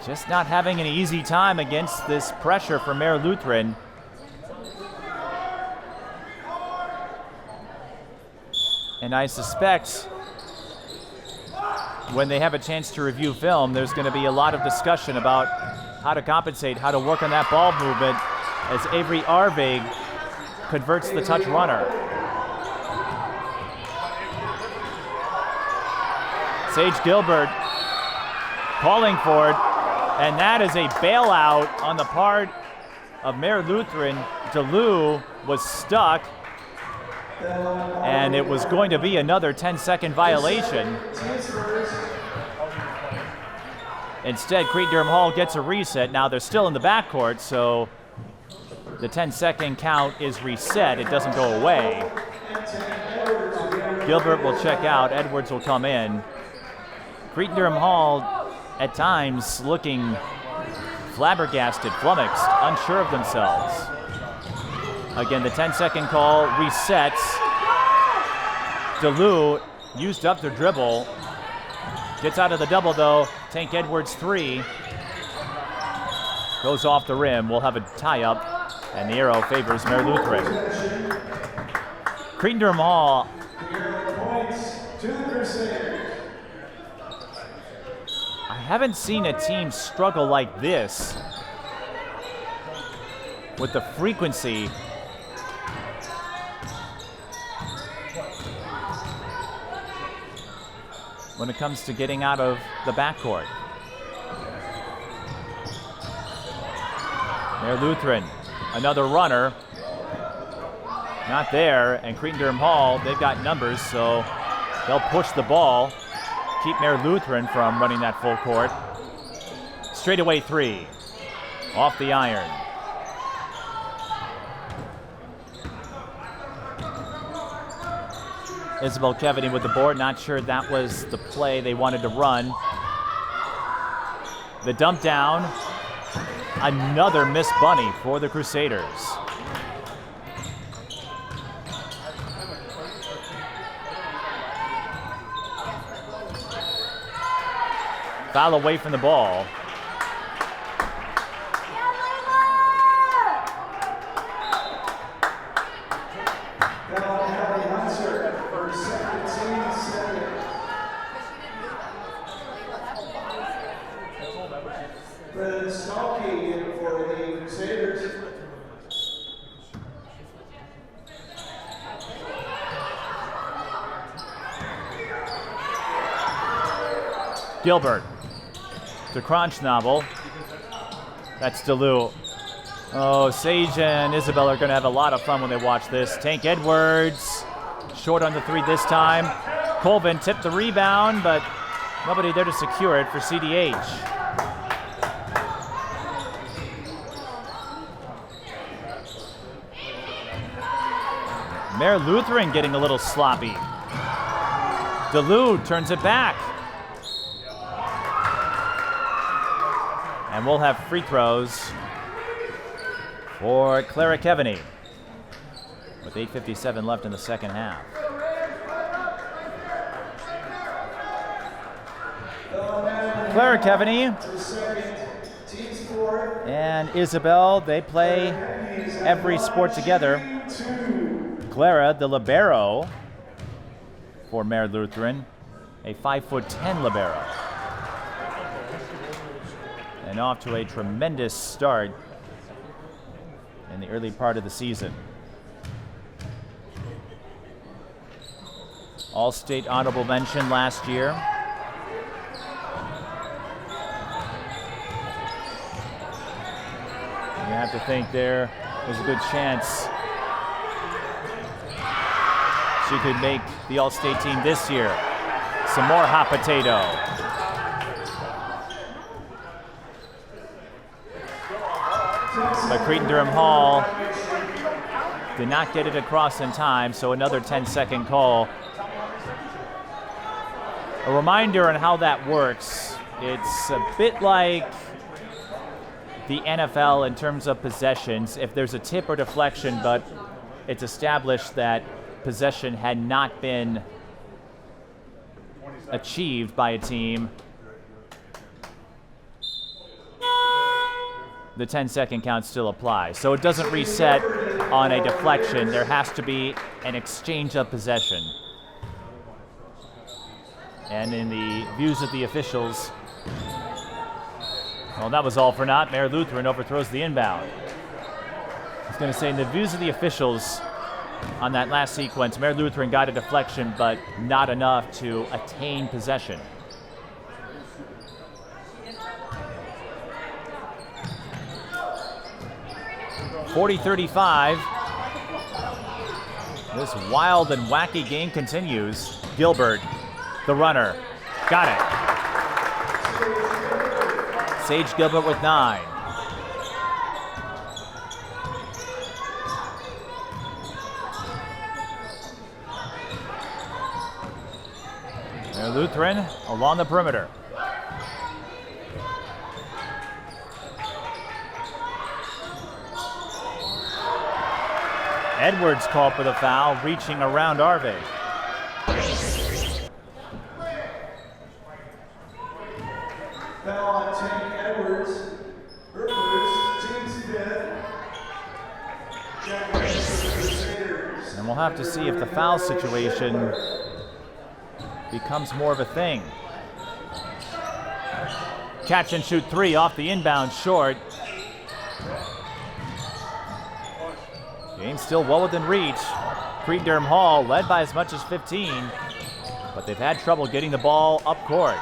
Just not having an easy time against this pressure for Mare Lutheran. And I suspect when they have a chance to review film, there's going to be a lot of discussion about how to compensate, how to work on that ball movement as Avery Arvig converts the touch runner. Sage Gilbert calling for it, and that is a bailout on the part of Mare Lutheran. Deleeuw was stuck, and it was going to be another 10-second violation. Instead, Cretin-Derham Hall gets a reset. Now they're still in the backcourt, so the 10-second count is reset. It doesn't go away. Gilbert will check out. Edwards will come in. Cretin-Derham Hall, at times, looking flabbergasted, flummoxed, unsure of themselves. Again, the 10-second call resets. Deleeuw used up their dribble. Gets out of the double, though. Tank Edwards' three. Goes off the rim. We'll have a tie-up. And the arrow favors Mare Lutheran. Cretin-Derham Hall. I haven't seen a team struggle like this with the frequency when it comes to getting out of the backcourt. Mare Lutheran. Another runner, not there, and Cretin-Derham Hall, they've got numbers, so they'll push the ball, keep Mare Lutheran from running that full court. Straightaway three, off the iron. Isabelle Keaveny with the board, not sure that was the play they wanted to run. The dump down. Another missed bunny for the Crusaders. Foul away from the ball. Gilbert to Kronschnabel. That's Deleeuw. Oh, Sage and Isabelle are going to have a lot of fun when they watch this. Tank Edwards, short on the three this time. Colvin tipped the rebound, but nobody there to secure it for CDH. Mare Lutheran getting a little sloppy. Deleeuw turns it back. And we'll have free throws for Clara Keaveny with 8:57 left in the second half. Clara Keaveny and Isabelle, they play every sport together. Clara, the libero for Mare Lutheran, a 5'10" libero. And off to a tremendous start in the early part of the season. All-state honorable mention last year. You have to think there's a good chance she could make the All-State team this year. Some more hot potato. But Cretin-Derham Hall did not get it across in time, so another 10-second call. A reminder on how that works. It's a bit like the NFL in terms of possessions. If there's a tip or deflection, but it's established that possession had not been achieved by a team, the 10-second count still applies. So it doesn't reset on a deflection. There has to be an exchange of possession. And in the views of the officials, well, that was all for naught. Mayor Lutheran overthrows the inbound. I was going to say, in the views of the officials on that last sequence, Mayor Lutheran got a deflection, but not enough to attain possession. (40-35). This wild and wacky game continues. Gilbert, the runner, got it. Sage Gilbert with 9. Mayor Lutheran along the perimeter. Edwards called for the foul, reaching around Arve. Foul on Tank Edwards. Team's fifth. And we'll have to see if the foul situation becomes more of a thing. Catch and shoot 3 off the inbound short. Game still well within reach. Cretin-Derham Hall led by as much as 15, but they've had trouble getting the ball up court.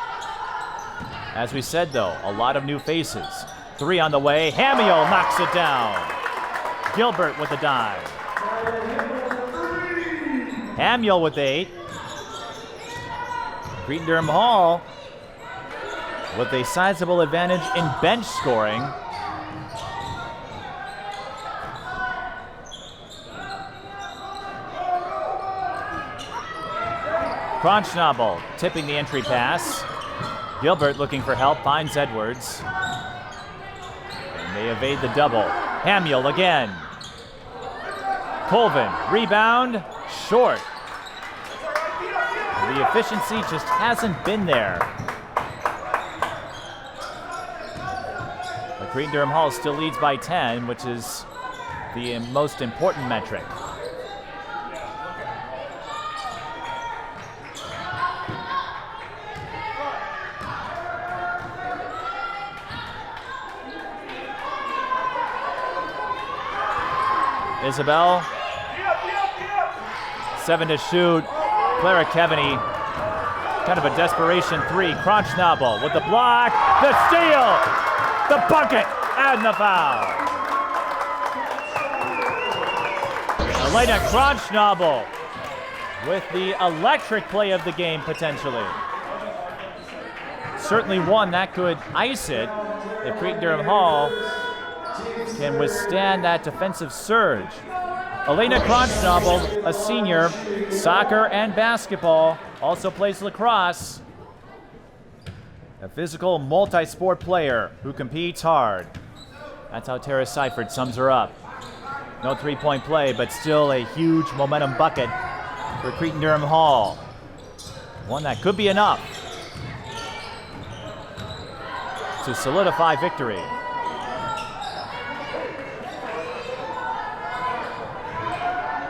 As we said, though, a lot of new faces. 3 on the way. Hamiel knocks it down. Gilbert with the dive. Hamiel with 8. Cretin-Derham Hall with a sizable advantage in bench scoring. Kronschnabel tipping the entry pass. Gilbert looking for help, finds Edwards. And they evade the double. Hamiel again. Colvin, rebound, short. The efficiency just hasn't been there. But Cretin-Derham Hall still leads by 10, which is the most important metric. Isabelle, 7 to shoot. Clara Keaveny, kind of a desperation 3. Kronschnabel with the block, the steal, the bucket, and the foul. Elena Kronschnabel with the electric play of the game potentially. Certainly one that could ice it if Cretin-Derham Hall can withstand that defensive surge. Elena Kronschnabel, a senior, soccer and basketball, also plays lacrosse. A physical, multi-sport player who competes hard. That's how Tara Seifert sums her up. No three-point play, but still a huge momentum bucket for Cretin-Derham Hall. One that could be enough to solidify victory.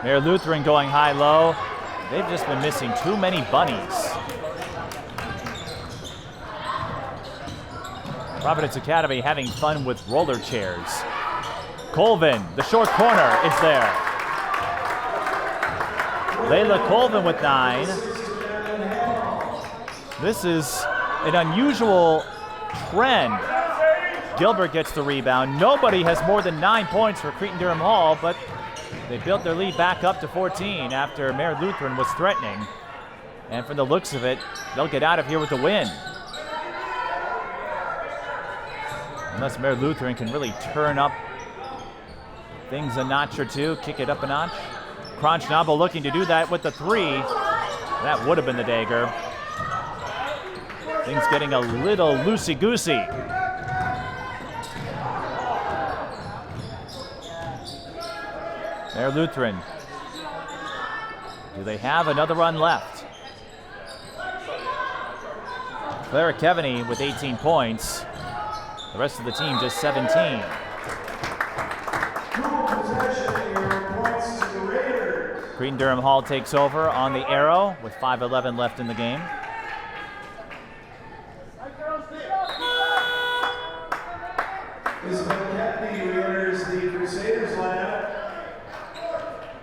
Mayor Lutheran going high-low. They've just been missing too many bunnies. Providence Academy having fun with roller chairs. Colvin, the short corner, is there. Layla Colvin with 9. This is an unusual trend. Gilbert gets the rebound. Nobody has more than 9 points for Cretin-Derham Hall, but they built their lead back up to 14 after Mare Lutheran was threatening. And from the looks of it, they'll get out of here with the win. Unless Mare Lutheran can really turn up things a notch or two, kick it up a notch. Kronschnabel looking to do that with the 3. That would have been the dagger. Things getting a little loosey-goosey. Mare Lutheran. Do they have another run left? Clara Keaveny with 18 points. The rest of the team just 17. Cretin-Derham Hall takes over on the arrow with 5:11 left in the game.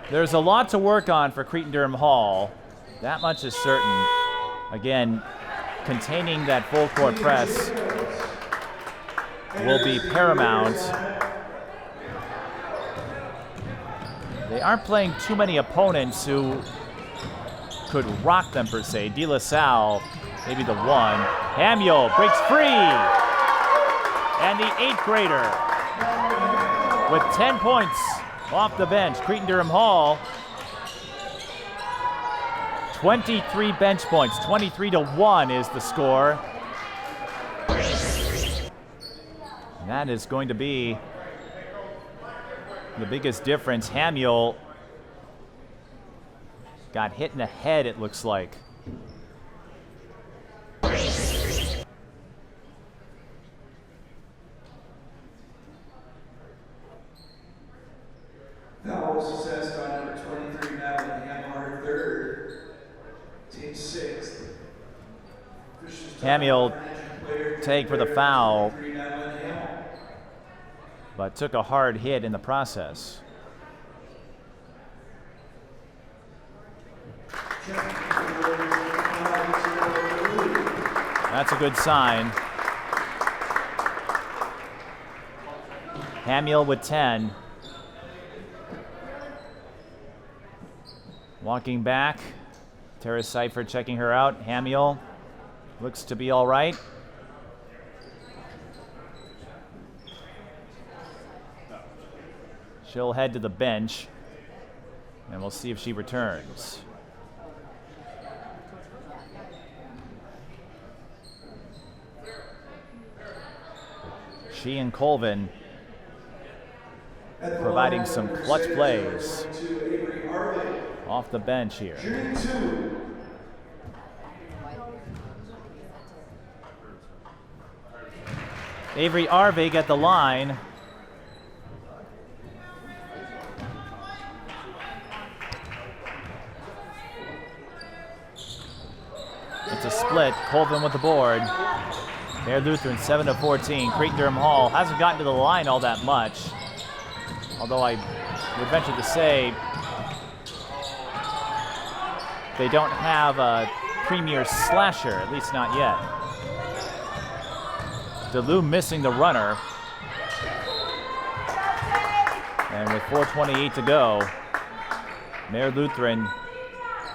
There's a lot to work on for Cretin-Derham Hall. That much is certain. Again, containing that full court press will be paramount. They aren't playing too many opponents who could rock them per se. De La Salle, maybe the one. Hamiel breaks free. And the 8th grader with 10 points off the bench. Cretin-Derham Hall, 23 bench points. 23-1 is the score. And that is going to be the biggest difference. Hamiel got hit in the head, it looks like. Foul was assessed by number 23, Madeleine, her 3rd, team 6th. Hamiel take for the foul, but took a hard hit in the process. That's a good sign. Hamiel with 10. Walking back, Tara Seifert checking her out. Hamiel looks to be all right. She'll head to the bench, and we'll see if she returns. She and Colvin providing some clutch plays off the bench here. Avery Arvig at the line. It's a split. Colvin with the board. Mare Lutheran 7-14. Cretin-Derham Hall hasn't gotten to the line all that much. Although I would venture to say they don't have a premier slasher, at least not yet. Deleeuw missing the runner. And with 4:28 to go, Mare Lutheran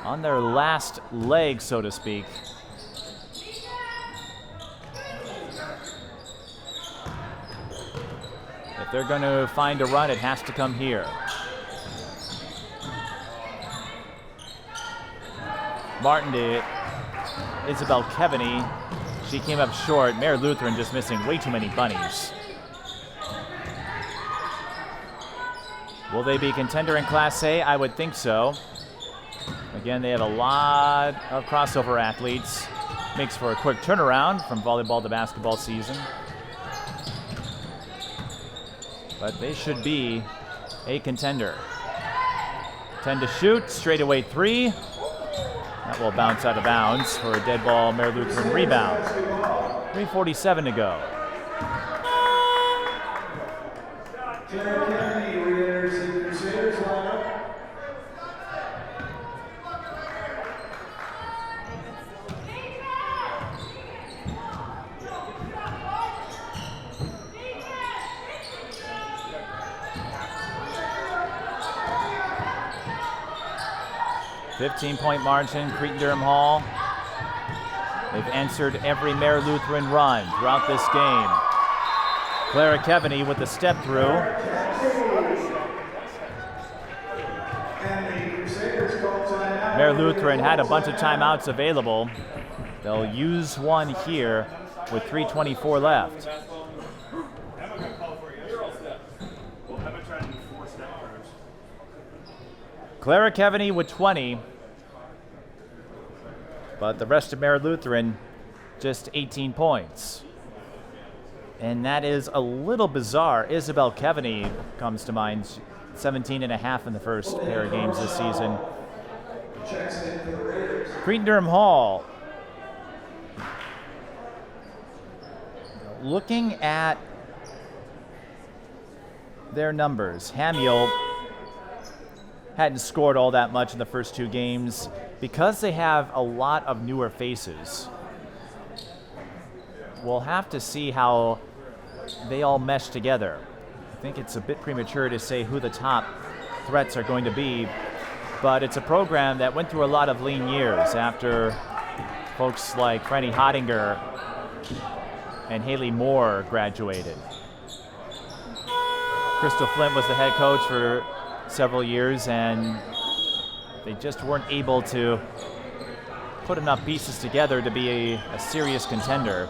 on their last leg, so to speak. If they're going to find a run, it has to come here. Martin to Isabelle Keaveny. She came up short. Mare Lutheran just missing way too many bunnies. Will they be a contender in Class A? I would think so. Again, they have a lot of crossover athletes. Makes for a quick turnaround from volleyball to basketball season. But they should be a contender. 10 to shoot, straightaway 3. That will bounce out of bounds for a dead ball Mare Lutheran rebound. 3:47 to go. 15-point margin, Cretin-Derham Hall. They've answered every Mare Lutheran run throughout this game. Clara Keaveny with the step through. Mare Lutheran had a bunch of timeouts available. They'll use one here with 3:24 left. Clara Keaveny with 20, but the rest of Mare Lutheran just 18 points. And that is a little bizarre. Isabelle Keaveny comes to mind, 17.5 in the first pair of games this season. Cretin-Derham Hall. Looking at their numbers, Hamiel hadn't scored all that much in the first two games because they have a lot of newer faces. We'll have to see how they all mesh together. I think it's a bit premature to say who the top threats are going to be, but it's a program that went through a lot of lean years after folks like Franny Hottinger and Haley Moore graduated. Crystal Flint was the head coach for several years, and they just weren't able to put enough pieces together to be a serious contender.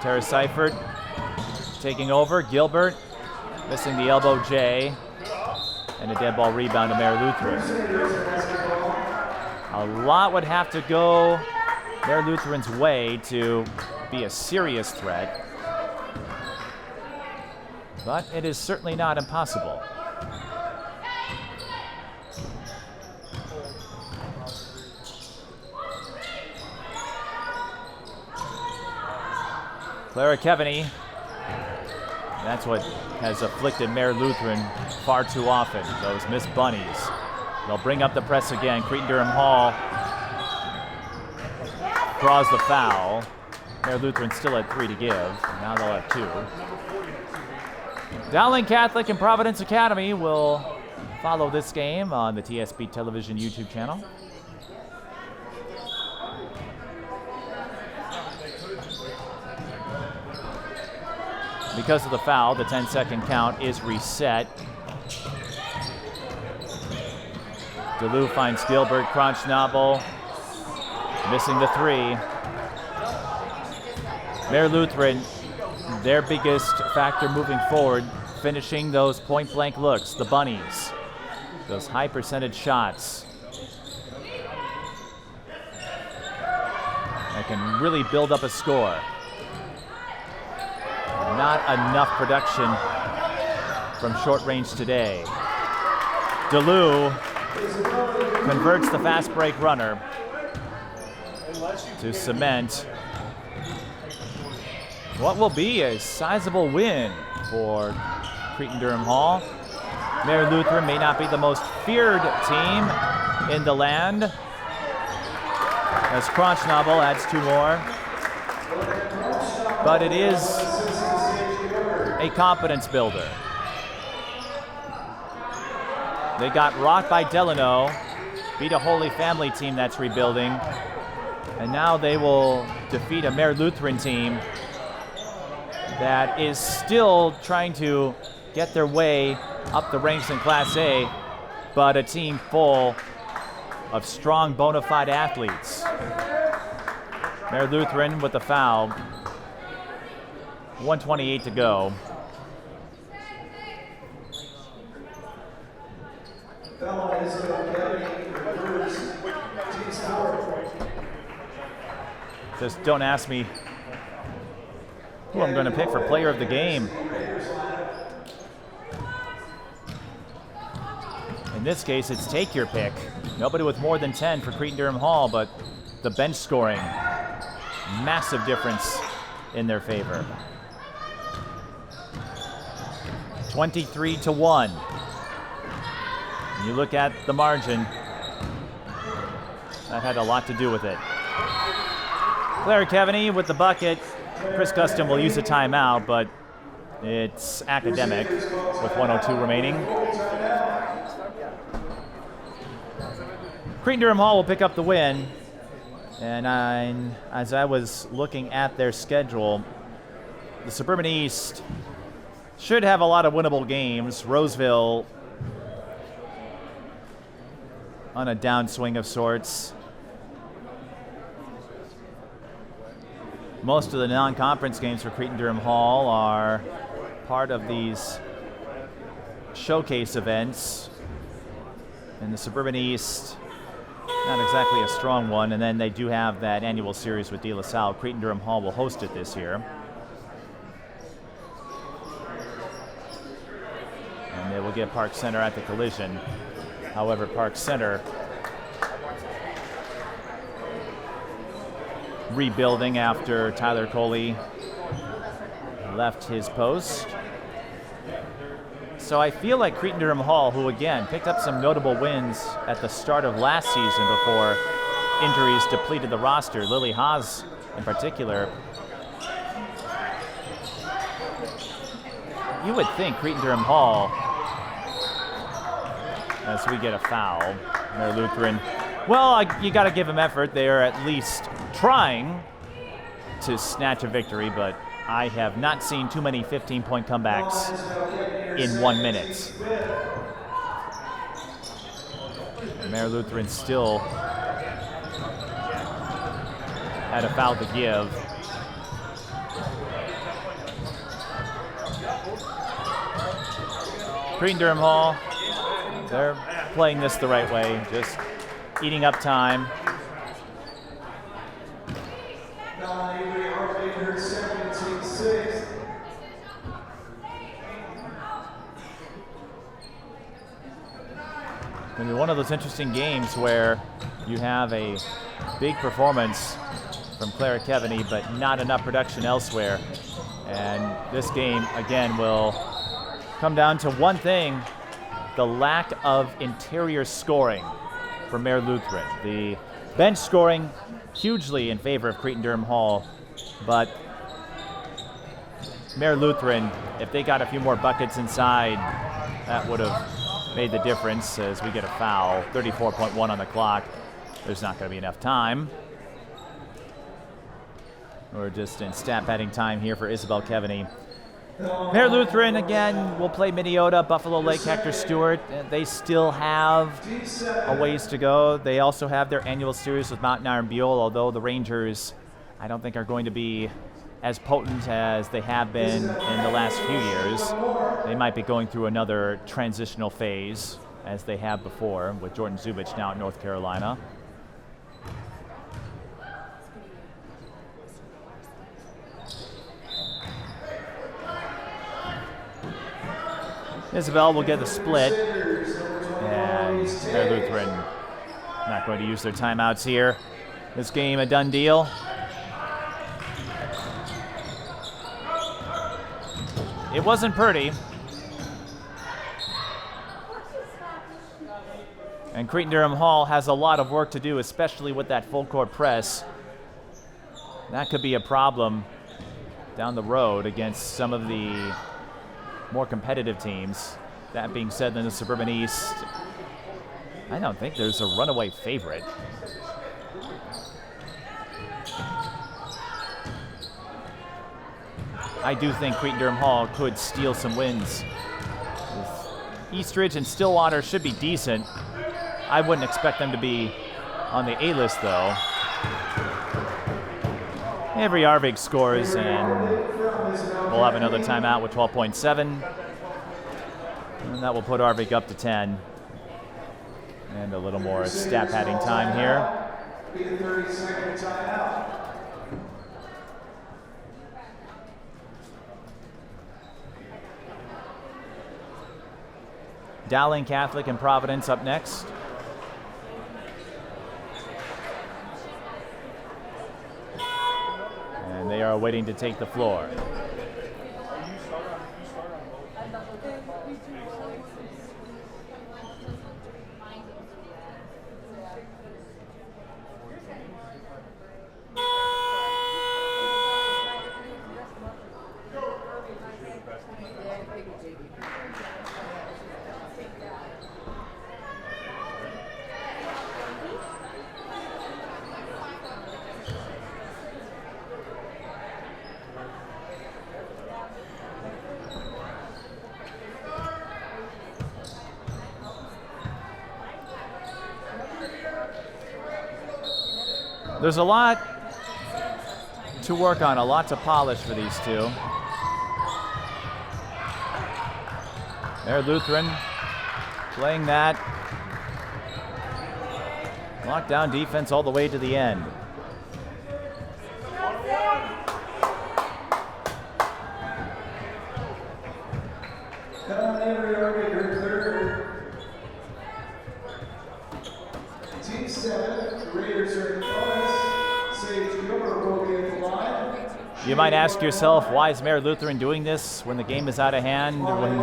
Tara Seifert taking over. Gilbert missing the elbow J, and a dead ball rebound to Mare Lutheran. A lot would have to go Mare Lutheran's way to be a serious threat, but it is certainly not impossible. Clara Keaveny, that's what has afflicted Mare Lutheran far too often, those missed bunnies. They'll bring up the press again. Cretin-Derham Hall draws the foul. Mare Lutheran still had 3 to give. Now they'll have 2. Dowling Catholic and Providence Academy will follow this game on the TSB Television YouTube channel. Because of the foul, the 10-second count is reset. Deleeuw finds Gilbert. Crotchnobble missing the 3. Mare Lutheran, their biggest factor moving forward, finishing those point-blank looks, the bunnies, those high percentage shots that can really build up a score. Not enough production from short range today. Deleeuw converts the fast break runner to cement what will be a sizable win for Cretin-Derham Hall. Mare Lutheran may not be the most feared team in the land, as Crotchnobble adds 2 more, but it is a confidence builder. They got rocked by Deleeuw, beat a Holy Family team that's rebuilding, and now they will defeat a Mare Lutheran team that is still trying to get their way up the ranks in Class A, but a team full of strong, bona fide athletes. Mare Lutheran with the foul. 1:28 to go. Just don't ask me who I'm going to pick for player of the game. In this case, it's take your pick. Nobody with more than 10 for Cretin-Derham Hall, but the bench scoring, massive difference in their favor. 23-1. You look at the margin, that had a lot to do with it. Clara Keaveny with the bucket. Chris Custom will use a timeout, but it's academic with 1:02 remaining. Cretin-Derham Hall will pick up the win. And as I was looking at their schedule, the Suburban East should have a lot of winnable games. Roseville on a downswing of sorts. Most of the non-conference games for Cretin-Derham Hall are part of these showcase events. And the Suburban East, not exactly a strong one. And then they do have that annual series with Deleeuw. Cretin-Derham Hall will host it this year. And they will get Park Center at the collision. However, Park Center rebuilding after Tyler Coley left his post. So I feel like Cretin-Derham Hall, who again picked up some notable wins at the start of last season before injuries depleted the roster, Lily Haas in particular, you would think Cretin-Derham Hall, as we get a foul, they're Lutheran. Well, you got to give them effort. They are at least trying to snatch a victory, but I have not seen too many 15-point comebacks in 1 minute. Mare Lutheran still had a foul to give. Cretin-Derham Hall, they're playing this the right way, just eating up time. Going to be one of those interesting games where you have a big performance from Clara Keaveny, but not enough production elsewhere. And this game, again, will come down to one thing: the lack of interior scoring for Mare Lutheran. The bench scoring hugely in favor of Cretin-Derham Hall, but Mare Lutheran, if they got a few more buckets inside, that would have made the difference as we get a foul. 34.1 on the clock. There's not going to be enough time. We're just in stat padding time here for Isabelle Keaveny. Mare Lutheran, again, will play Minneota, Buffalo Lake, Hector Stewart. They still have a ways to go. They also have their annual series with Mountain Iron Buell, although the Rangers, I don't think, are going to be as potent as they have been in the last few years. They might be going through another transitional phase, as they have before, with Jordan Zubich now at North Carolina. Isabelle will get the split, and Mare Lutheran not going to use their timeouts here. This game a done deal. It wasn't pretty. And Cretin-Derham Hall has a lot of work to do, especially with that full court press. That could be a problem down the road against some of the more competitive teams. That being said, in the Suburban East, I don't think there's a runaway favorite. I do think Cretin-Derham Hall could steal some wins. Eastridge and Stillwater should be decent. I wouldn't expect them to be on the A-list, though. Avery Arvig scores, and we'll have another timeout with 12.7. And that will put Arvig up to 10. And a little more stat padding time here. 30-second timeout. Dowling Catholic and Providence up next. And they are waiting to take the floor. There's a lot to work on, a lot to polish for these two. There, Lutheran playing that lockdown defense all the way to the end. Team 7, the Raiders are in front. Sage Gilbert will be at the line. You might ask yourself, why is Mare Lutheran doing this when the game is out of hand, when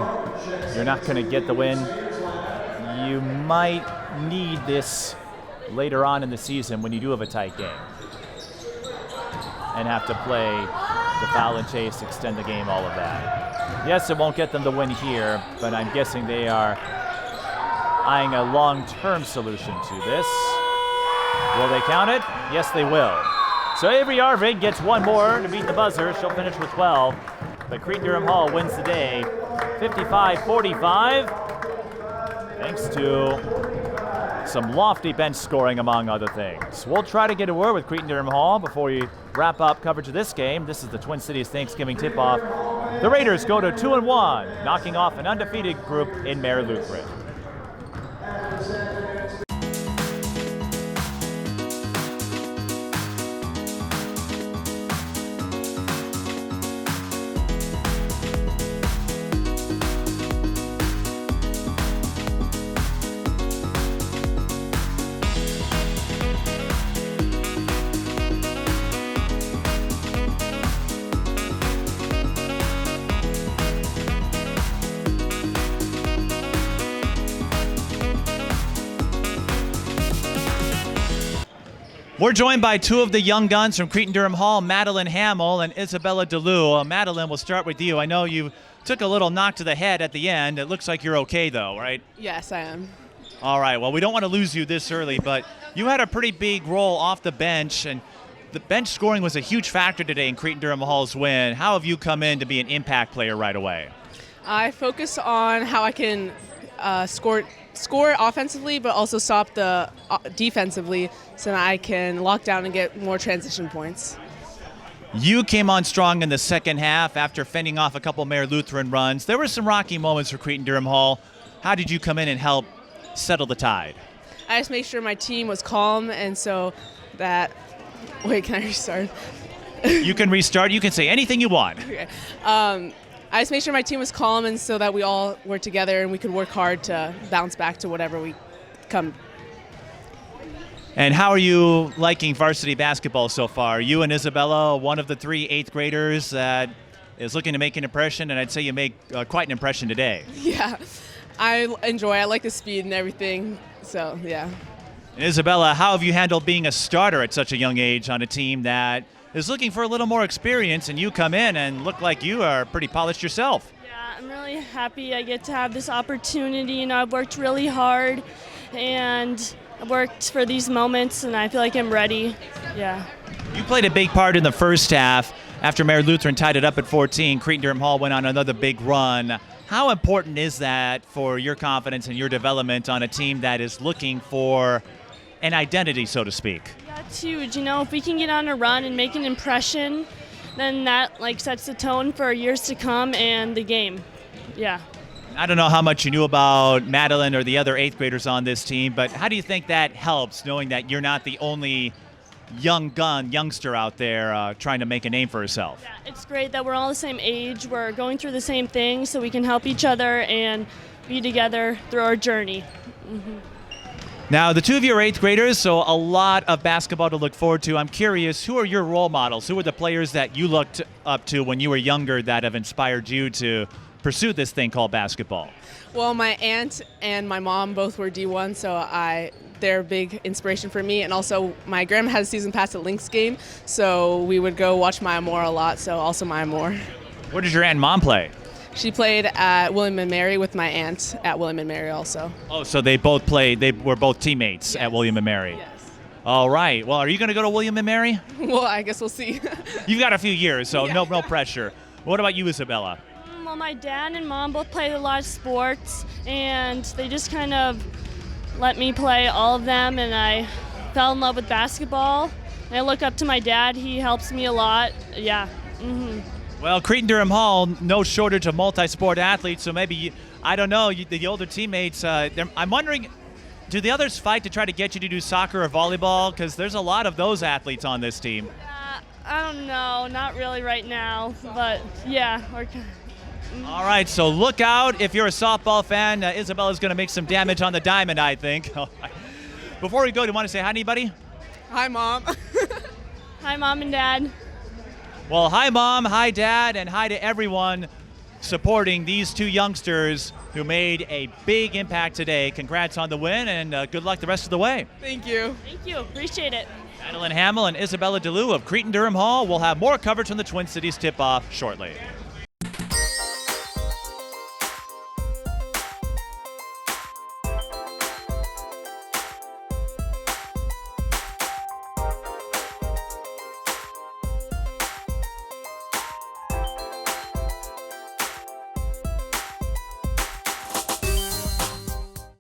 you're not going to get the win? You might need this later on in the season when you do have a tight game and have to play the foul and chase, extend the game, all of that. Yes, it won't get them the win here, but I'm guessing they are eyeing a long-term solution to this. Will they count it? Yes, they will. So Avery Arvig gets one more to beat the buzzer. She'll finish with 12. But Cretin-Derham Hall wins the day 55-45, thanks to some lofty bench scoring, among other things. We'll try to get a word with Cretin-Derham Hall before we wrap up coverage of this game. This is the Twin Cities Thanksgiving tip-off. The Raiders go to 2-1, knocking off an undefeated group in Mare Lutheran. We're joined by two of the young guns from Cretin-Derham Hall, Madeleine Hamiel and Isabelle Deleeuw. Madeleine, we'll start with you. I know you took a little knock to the head at the end. It looks like you're okay, though, right? Yes, I am. All right. Well, we don't want to lose you this early, but you had a pretty big role off the bench, and the bench scoring was a huge factor today in Cretin-Derham Hall's win. How have you come in to be an impact player right away? I focus on how I can score offensively, but also stop the defensively, so that I can lock down and get more transition points. You came on strong in the second half after fending off a couple Mare Lutheran runs. There were some rocky moments for Cretin-Derham Hall. How did you come in and help settle the tide? I just made sure my team was calm, and so that... Wait, can I restart? You can restart. You can say anything you want. Okay. I just made sure my team was calm, and so that we all were together and we could work hard to bounce back to whatever we come. And how are you liking varsity basketball so far? You and Isabella, one of the 3 8th graders that is looking to make an impression, and I'd say you make quite an impression today. Yeah, I like the speed and everything, so yeah. And Isabella, how have you handled being a starter at such a young age on a team that is looking for a little more experience, and you come in and look like you are pretty polished yourself? Yeah, I'm really happy I get to have this opportunity, and I've worked really hard, and I worked for these moments, and I feel like I'm ready. Yeah. You played a big part in the first half. After Mare Lutheran tied it up at 14, Cretin-Derham Hall went on another big run. How important is that for your confidence and your development on a team that is looking for an identity, so to speak? Yeah, it's huge. You know, if we can get on a run and make an impression, then that sets the tone for years to come and the game. Yeah. I don't know how much you knew about Madeleine or the other 8th graders on this team, but how do you think that helps, knowing that you're not the only youngster out there trying to make a name for herself? Yeah, it's great that we're all the same age. We're going through the same thing, so we can help each other and be together through our journey. Mm-hmm. Now, the two of you are 8th graders, so a lot of basketball to look forward to. I'm curious, who are your role models? Who are the players that you looked up to when you were younger that have inspired you to pursue this thing called basketball? Well, my aunt and my mom both were D1, so they're a big inspiration for me. And also, my grandma has a season pass at Lynx game, so we would go watch Maya Moore a lot, so also Maya Moore. Where did your aunt and mom play? She played at William and Mary with my aunt at William and Mary also. Oh, so they both played, they were both teammates at William and Mary? Yes. All right. Well, are you going to go to William and Mary? Well, I guess we'll see. You've got a few years, so Yeah. no pressure. What about you, Isabella? Well, my dad and mom both played a lot of sports, and they just kind of let me play all of them, and I fell in love with basketball. I look up to my dad. He helps me a lot. Yeah. Well, Cretin-Derham Hall, no shortage of multi-sport athletes, so maybe, I don't know, the older teammates, I'm wondering, do the others fight to try to get you to do soccer or volleyball? Because there's a lot of those athletes on this team. I don't know. Not really right now. But, yeah. All right, so look out if you're a softball fan. Isabelle is going to make some damage on the diamond, I think. Before we go, do you want to say hi to anybody? Hi, Mom. Hi, Mom and Dad. Well, hi, Mom, hi, Dad, and hi to everyone supporting these two youngsters who made a big impact today. Congrats on the win, and good luck the rest of the way. Thank you. Thank you. Appreciate it. Madeleine Hamiel and Isabelle Deleeuw of Cretin-Derham Hall will have more coverage from the Twin Cities tip-off shortly.